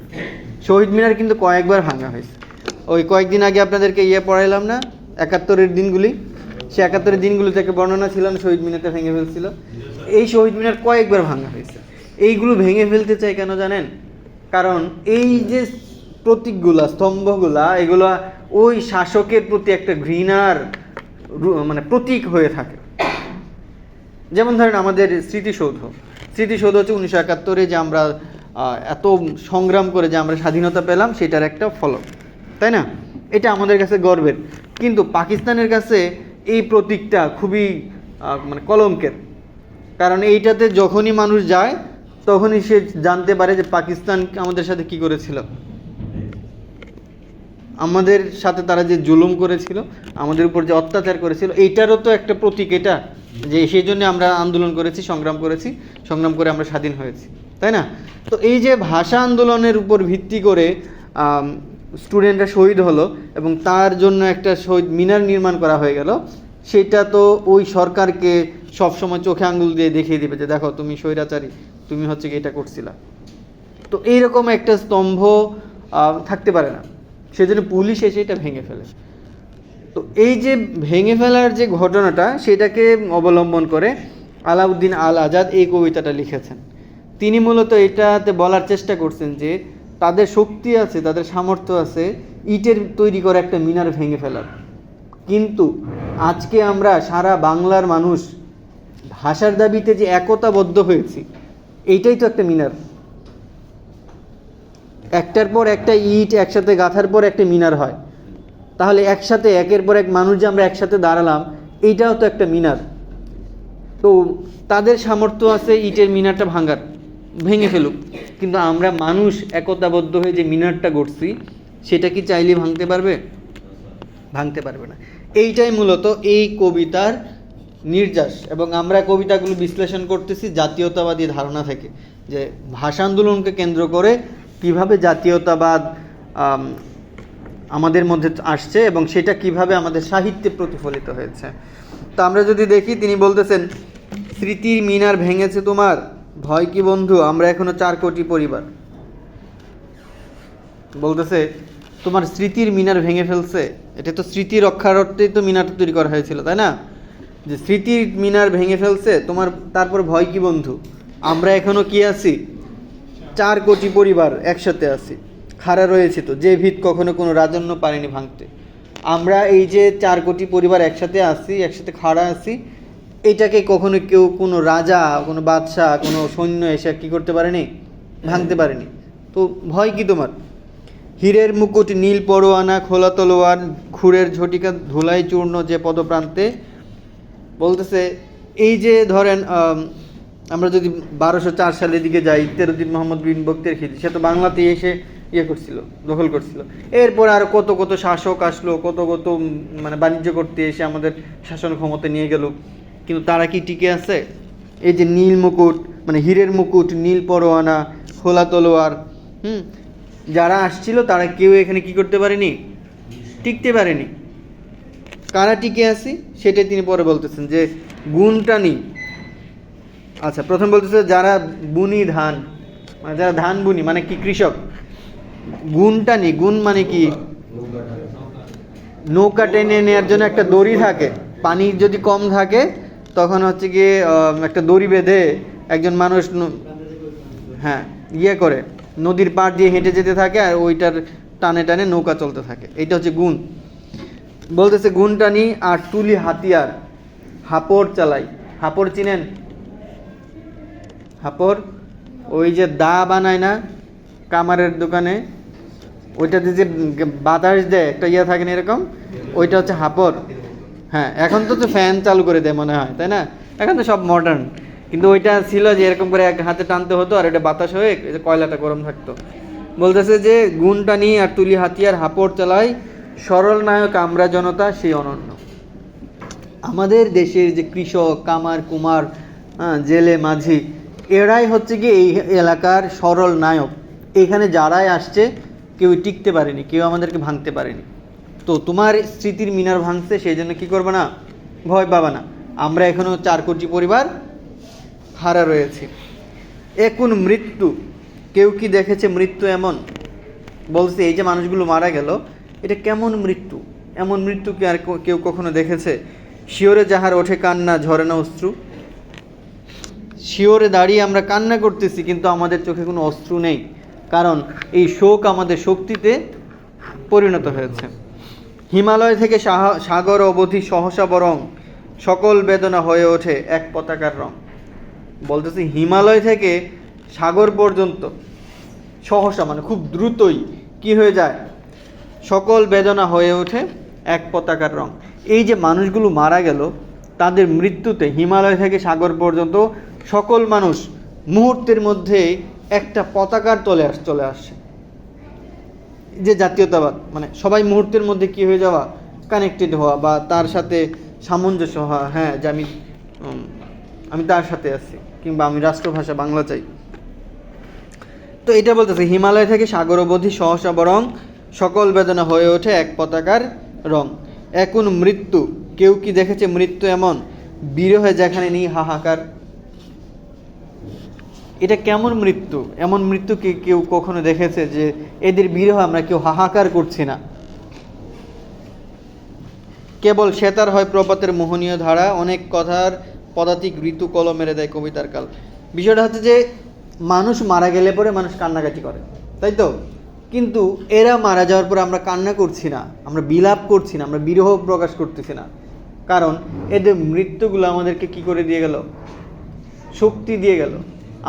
শহীদ মিনার কিন্তু কয়েকবার ভাঙা হয়েছে। ওই কয়েকদিন আগে আপনাদেরকে পড়াইলাম না 71-এর দিনগুলি, সে 71-এর দিনগুলো থেকে বর্ণনা ছিল না, শহীদ মিনারটা ভেঙে ফেলছিল। এই শহীদ মিনার কয়েকবার ভাঙা হয়েছে। এইগুলো ভেঙে ফেলতে চাই কেন জানেন? কারণ এই যে প্রতীকগুলা, স্তম্ভগুলা, এগুলা ওই শাসকের প্রতি একটা ঘৃণার মানে প্রতীক হয়ে থাকে। যেমন ধরেন আমাদের স্মৃতিসৌধ হচ্ছে 1971-এ যে আমরা এত সংগ্রাম করে যে আমরা স্বাধীনতা পেলাম, সেটার একটা ফলক, তাই না? এটা আমাদের কাছে গর্বের। কিন্তু পাকিস্তানের কাছে এই প্রতীকটা খুবই মানে কলঙ্কের। কারণ এইটাতে যখনই মানুষ যায় তখনই সে জানতে পারে যে পাকিস্তান আমাদের সাথে কি করেছিল, আমাদের সাথে তারা যে জুলুম করেছিল, আমাদের উপর যে অত্যাচার করেছিল, এইটারও তো একটা প্রতীক এটা, যে সেই জন্য আমরা আন্দোলন করেছি, সংগ্রাম করে আমরা স্বাধীন হয়েছি, তাই না? তো এই যে ভাষা আন্দোলনের উপর ভিত্তি করে স্টুডেন্টরা শহীদ হলো এবং তার জন্য একটা শহীদ মিনার নির্মাণ করা হয়ে গেল, সেটা তো ওই সরকারকে সবসময় চোখে আঙ্গুল দিয়ে দেখিয়ে দিবে যে দেখো তুমি স্বৈরাচারী, তুমি হচ্ছে কি এটা করছিলা। তো এইরকম একটা স্তম্ভ থাকতে পারে না, সেজন্য পুলিশ এসে এটা ভেঙে ফেলে। তো এই যে ভেঙে ফেলার যে ঘটনাটা, সেটাকে অবলম্বন করে আলাউদ্দিন আল আজাদ এই কবিতাটা লিখেছেন। তিনি মূলত এটাতে বলার চেষ্টা করছেন যে তাদের শক্তি আছে, তাদের সামর্থ্য আছে ইটের তৈরি করা একটা মিনার ভেঙে ফেলার, কিন্তু আজকে আমরা সারা বাংলার মানুষ ভাষার দাবিতে যে একতাবদ্ধ হয়েছি, এইটাই তো একটা মিনার। একটার পর একটা ইট একসাথে গাঁথার পর একটা মিনার হয়, তাহলে একসাথে একের পর এক মানুষ যে আমরা একসাথে দাঁড়ালাম, এইটাও তো একটা মিনার। তো তাদের সামর্থ্য আছে ইটের মিনারটা ভেঙে ফেলুক, কিন্তু আমরা মানুষ একতাবদ্ধ হয়ে যে মিনারটা গড়ছি, সেটা কি চাইলে ভাঙতে পারবে না। এইটাই মূলত এই কবিতার নির্যাস। এবং আমরা কবিতাগুলো বিশ্লেষণ করতেছি জাতীয়তাবাদী ধারণা থেকে, যে ভাষা আন্দোলনকে কেন্দ্র করে কিভাবে জাতীয়তাবাদ আমাদের মধ্যে আসছে এবং সেটা কিভাবে আমাদের সাহিত্যে প্রতিফলিত হয়েছে। তো আমরা যদি দেখি, তিনি বলতেছেন, স্মৃতির মিনার ভেঙেছে তোমার, ভয় কি বন্ধু, আমরা এখনো 4 কোটি পরিবার। বলতেছে তোমার স্মৃতির মিনার ভেঙে ফেলছে। এটা তো স্মৃতি রক্ষার অর্থেই তো মিনারটা তৈরি করা হয়েছিল, তাই না? যে স্মৃতির মিনার ভেঙে ফেলছে তোমার, তারপর ভয় কি বন্ধু, আমরা এখনো কি আছি, 4 কোটি পরিবার একসাথে আছি, খাড়া রয়েছে তো, যে ভিত কখনো কোনো রাজন্য পারেনি ভাঙতে। আমরা এই যে 4 কোটি পরিবার একসাথে আছি, একসাথে খাড়া আছি, এটাকে কখনো কেউ, কোনো রাজা, কোনো বাদশাহ, কোনো সৈন্য এসে কি করতে পারেনি, ভাঙতে পারেনি। তো ভয় কি তোমার? হীরের মুকুট নীল পরোয়ানা, খোলা তলোয়ার, খুরের ঝটিকা ধুলাই চূর্ণ যে পদপ্রান্তে। বলতেছে এই যে ধরেন আমরা যদি 1204 সালের দিকে যাই, তেরুদ্দিন মোহাম্মদ বিন বখতিয়ার খিলজি, সে তো বাংলাতে এসে দখল করছিল। এরপর আর কত শাসক আসলো, কত মানে বাণিজ্য করতে এসে আমাদের শাসন ক্ষমতা নিয়ে গেল, কিন্তু তারা কি টিকে আছে? এই যে নীল মুকুট, মানে হীরের মুকুট, নীল পরোয়ানা, খোলা তলোয়ার, যারা আসছিল তারা কেউ এখানে কি করতে পারেনি, টিকতে পারেনি। কারা টিকে আসি সেটাই তিনি পরে বলতেছেন যে গুণটা নেই। আচ্ছা, প্রথম বলতেছে যারা বুনি ধান, মানে যারা ধান বুনি, মানে কি কৃষক, গুণটানি, গুণ মানে কি, নৌকা টেনে নেওয়ার জন্য একটা দড়ি থাকে, পানি যদি কম থাকে তখন হচ্ছে গিয়ে একটা দড়ি বেঁধে একজন মানুষ হ্যাঁ ইয়ে করে নদীর পাড় দিয়ে হেঁটে যেতে থাকে আর ওইটার টানে টানে নৌকা চলতে থাকে, এটা হচ্ছে গুণ। বলতেছে গুণটানি আর তুলি হাতিয়ার, হাপড় চালাই। হাপড় চিনেন? হাপড় ওই যে দা বানায় না কামারের দোকানে, ওইটাতে যে বাতাস দেয় একটা ইয়ে থাকে না এরকম, ওইটা হচ্ছে হাপড়। হ্যাঁ এখন তো ফ্যান চালু করে দেয় মনে হয়, তাই না? এখন তো সব মডার্ন, কিন্তু ওইটা ছিল যে এরকম করে এক হাতে টানতে হতো আর এটা বাতাস হয়ে কয়লাটা গরম থাকতো। বলতেছে যে গুণটানি আর তুলি হাতিয়ার, হাপড় চালাই, সরল নায়ক আমরা জনতা সেই অনন্য। আমাদের দেশের যে কৃষক, কামার, কুমার, জেলে, মাঝি, এরাই হচ্ছে কি এই এলাকার সরল নায়ক। এখানে যারাই আসছে কেউ টিকতে পারেনি, কেউ আমাদেরকে ভাঙতে পারেনি। তো তোমার স্মৃতির মিনার ভাঙছে, সেই জন্য কী করবে না, ভয় পাবে না। আমরা এখনও 4 কোটি পরিবার হারা রয়েছে। এখন মৃত্যু, কেউ কি দেখেছে মৃত্যু এমন? বলছে এই যে মানুষগুলো মারা গেল, এটা কেমন মৃত্যু, এমন মৃত্যু কি আর কেউ কখনো দেখেছে? শিওরে যাহার ওঠে কান্না, ঝরে না অশ্রু। শিওরে দাঁড়িয়ে আমরা কান্না করতেছি কিন্তু আমাদের চোখে কোনো অশ্রু নেই, কারণ এই শোক আমাদের শক্তিতে পরিণত হয়েছে। হিমালয় থেকে সাগর অবধি সহসা বরং, সকল বেদনা হয়ে ওঠে এক পতাকার রং। বলতেছি হিমালয় থেকে সাগর পর্যন্ত সহসা মানে খুব দ্রুতই কি হয়ে যায়, সকল বেদনা হয়ে ওঠে এক পতাকার রং। এই যে মানুষগুলো মারা গেল, তাদের মৃত্যুতে হিমালয় থেকে সাগর পর্যন্ত সকল মানুষ মুহূর্তের মধ্যে একটা পতাকার তলে চলে আসছে। যে জাতীয়তাবাদ মানে সবাই মুহূর্তের মধ্যে কি হয়ে যাওয়া, কানেক্টেড হওয়া বা তার সাথে সামঞ্জস্য হওয়া, হ্যাঁ যে আমি তার সাথে আছি, কিংবা আমি রাষ্ট্রভাষা বাংলা চাই। তো এটা বলতেছে হিমালয় থেকে সাগর অবধি সহসা বরং, সকল বেদনা হয়ে ওঠে এক পতাকার রং। এখন মৃত্যু, কেউ কি দেখেছে মৃত্যু এমন, বিরহে যেখানে নেই হাহাকার। এটা কেমন মৃত্যু, এমন মৃত্যু কি কেউ কখনো দেখেছে যে এদের বিরহ আমরা কেউ হাহাকার করছি না? কেবল সেতার হয় প্রপাতের মোহনীয় ধারা, অনেক কথার পদাতিক ঋতু কলম মেরে দেয় কবিতার কাল। বিষয়টা হচ্ছে যে মানুষ মারা গেলে পরে মানুষ কান্নাকাটি করে, তাই তো? কিন্তু এরা মারা যাওয়ার পর আমরা কান্না করছি না, আমরা বিলাপ করছি না, আমরা বিরহ প্রকাশ করতেছি না, কারণ এদের মৃত্যুগুলো আমাদেরকে কি করে দিয়ে গেল, শক্তি দিয়ে গেল,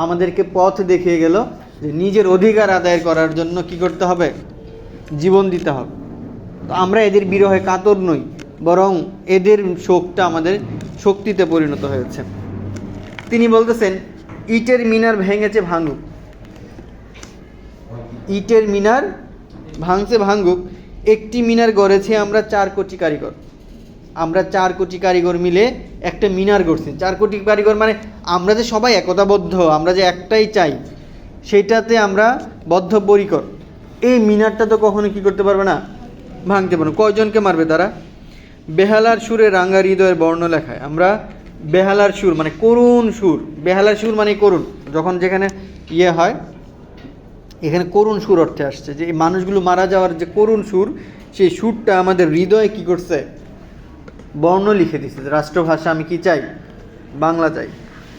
আমাদেরকে পথ দেখিয়ে গেল যে নিজের অধিকার আদায় করার জন্য কি করতে হবে, জীবন দিতে হবে। তো আমরা এদের বিরহে কাতর নই, বরং এদের শোকটা আমাদের শক্তিতে পরিণত হয়েছে। তিনি বলতেছেন ইটের মিনার ভেঙেছে ভাঙুক, ইটের মিনার ভাঙছে ভাঙুক, একটি মিনার গড়েছি আমরা 4 কোটি কারিগর। আমরা 4 কোটি কারিগর মিলে একটা মিনার গড়ছি। 4 কোটি কারিগর মানে আমরা যে সবাই একতাবদ্ধ, আমরা যে একটাই চাই, সেইটাতে আমরা বদ্ধপরিকর। এই মিনারটা তো কখনো কি করতে পারবে না, ভাঙতে পারবে না। কয়জনকে মারবে তারা? বেহালার সুরে রাঙ্গা হৃদয়ের বর্ণ লেখায়। আমরা বেহালার সুর মানে করুণ সুর, বেহালার সুর মানে করুণ, যখন যেখানে ইয়ে হয় এখানে করুণ সুর অর্থে আসছে যে এই মানুষগুলো মারা যাওয়ার যে করুণ সুর, সেই সুরটা আমাদের হৃদয়ে কি করছে, বর্ণ লিখে দিচ্ছে। রাষ্ট্রভাষা আমি কি চাই, বাংলা চাই।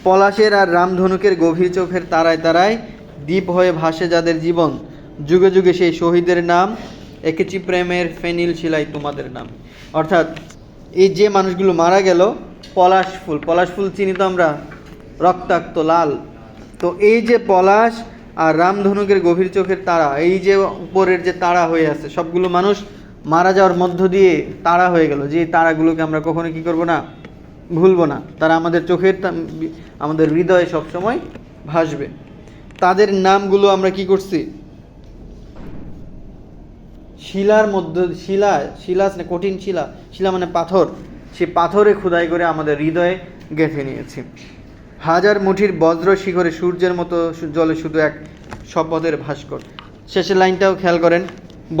পলাশের আর রামধনুকের গভীর চোখের তারায় তারায় দ্বীপ হয়ে ভাসে যাদের জীবন, যুগে যুগে সেই শহীদের নাম, এঁকেছি প্রেমের ফেনিল শিলাই তোমাদের নাম। অর্থাৎ এই যে মানুষগুলো মারা গেল, পলাশ ফুল, পলাশ ফুল চিনি তো আমরা, রক্তাক্ত লাল। তো এই যে পলাশ আর রামধনুকের গভীর চোখের তারা, এই যে উপরের যে তারা হয়ে আছে, সবগুলো মানুষ মারা যাওয়ার মধ্য দিয়ে তারা হয়ে গেল, যে তারাগুলোকে আমরা কখনো কি করব না, ভুলবো না। তারা আমাদের চোখের, আমাদের হৃদয়ে সবসময় ভাসবে। তাদের নামগুলো আমরা কি করছি, শিলার মধ্যে, শিলা মানে কঠিন শিলা, শিলা মানে পাথর, সেই পাথরে খোদাই করে আমাদের হৃদয়ে গেঁথে নিয়েছি। হাজার মুঠির বজ্র শিখরে সূর্যের মতো জলে শুধু এক শপথের ভাস্কর। শেষের লাইনটাও খেয়াল করেন,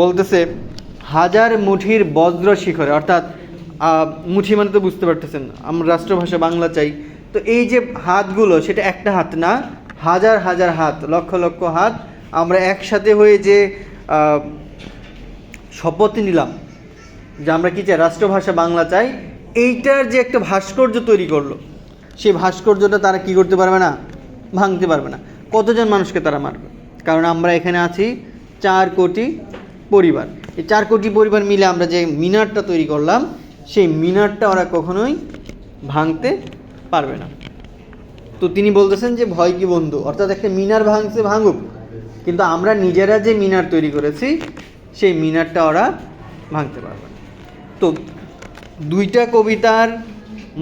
বলতেছে হাজার মুঠির বজ্র শিখরে, অর্থাৎ মুঠি মানে তো বুঝতে পারতেছেন, আমরা রাষ্ট্রভাষা বাংলা চাই। তো এই যে হাতগুলো, সেটা একটা হাত না, হাজার হাজার হাত, লক্ষ লক্ষ হাত আমরা একসাথে হয়ে যে শপথ নিলাম যে আমরা কি চাই, রাষ্ট্রভাষা বাংলা চাই, এইটার যে একটা ভাস্কর্য তৈরি করলো, সেই ভাস্কর্যটা তারা কি করতে পারবে না, ভাঙতে পারবে না। কতজন মানুষকে তারা মারবে? কারণ আমরা এখানে আছি 4 কোটি পরিবার। এই 4 কোটি পরিবার মিলে আমরা যে মিনারটা তৈরি করলাম, সেই মিনারটা ওরা কখনোই ভাঙতে পারবে না। তো তিনি বলতেছেন যে ভয় কি বন্ধু, অর্থাৎ একটা মিনার ভাঙছে ভাঙুক, কিন্তু আমরা নিজেরা যে মিনার তৈরি করেছি সেই মিনারটা ওরা ভাঙতে পারবে না। তো দুইটা কবিতার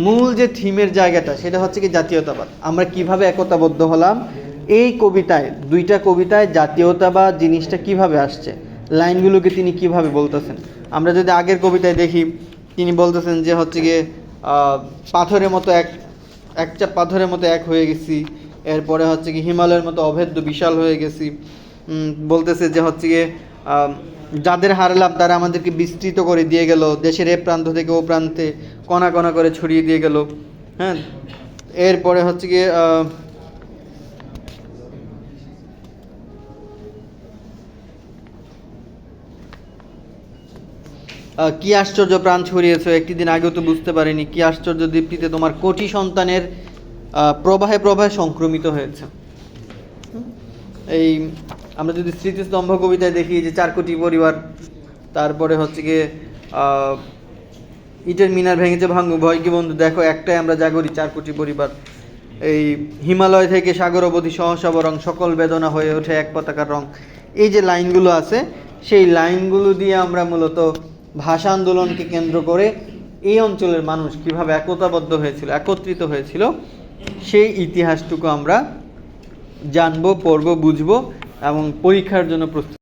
মূল যে থিমের জায়গাটা, সেটা হচ্ছে কি জাতীয়তাবাদ। আমরা কিভাবে একতাবদ্ধ হলাম, এই কবিতায়, দুইটা কবিতায় জাতীয়তাবাদ জিনিসটা কিভাবে আসছে, লাইনগুলোকে তিনি কিভাবে বলতেছেন। আমরা যদি আগের কবিতায় দেখি, তিনি বলতেছেন যে হচ্ছে গিয়ে পাথরের মতো একটা পাথরের মতো এক হয়ে গেছি, এরপরে হচ্ছে কি হিমালয়ের মতো অভেদ্য বিশাল হয়ে গেছি, বলতেছে যে হচ্ছে গিয়ে যাদের হারালাম তারা আমাদেরকে বিস্তৃত করে দিয়ে গেল, দেশের এ প্রান্ত থেকে ও প্রান্তে কণা কণা করে ছড়িয়ে দিয়ে গেল। হ্যাঁ, এরপরে হচ্ছে গিয়ে কি আশ্চর্য প্রাণ ছড়িয়েছ, একটি দিন আগেও তো বুঝতে পারিনি, কি আশ্চর্য দীপ্তিতে তোমার কোটি সন্তানের প্রবাহে প্রবাহে সংক্রমিত হয়েছে। এই আমরা যদি স্মৃতিস্তম্ভ কবিতায় দেখি যে 4 কোটি পরিবার, তারপরে হচ্ছে গিয়ে ইটের মিনার ভেঙেছে ভাঙু, ভয় কি বন্ধু দেখো একটাই আমরা জাগরি 4 কোটি পরিবার। এই হিমালয় থেকে সাগর অবধি সহসা বরং সকল বেদনা হয়ে ওঠে এক পতাকার রং। এই যে লাইনগুলো আছে, সেই লাইনগুলো দিয়ে আমরা মূলত ভাষা আন্দোলনকে কেন্দ্র করে এই অঞ্চলের মানুষ কিভাবে একতাবদ্ধ হয়েছিল, একত্রিত হয়েছিল, সেই ইতিহাসটুকু আমরা জানবো, পড়বো, বুঝবো এবং পরীক্ষার জন্য প্রস্তুত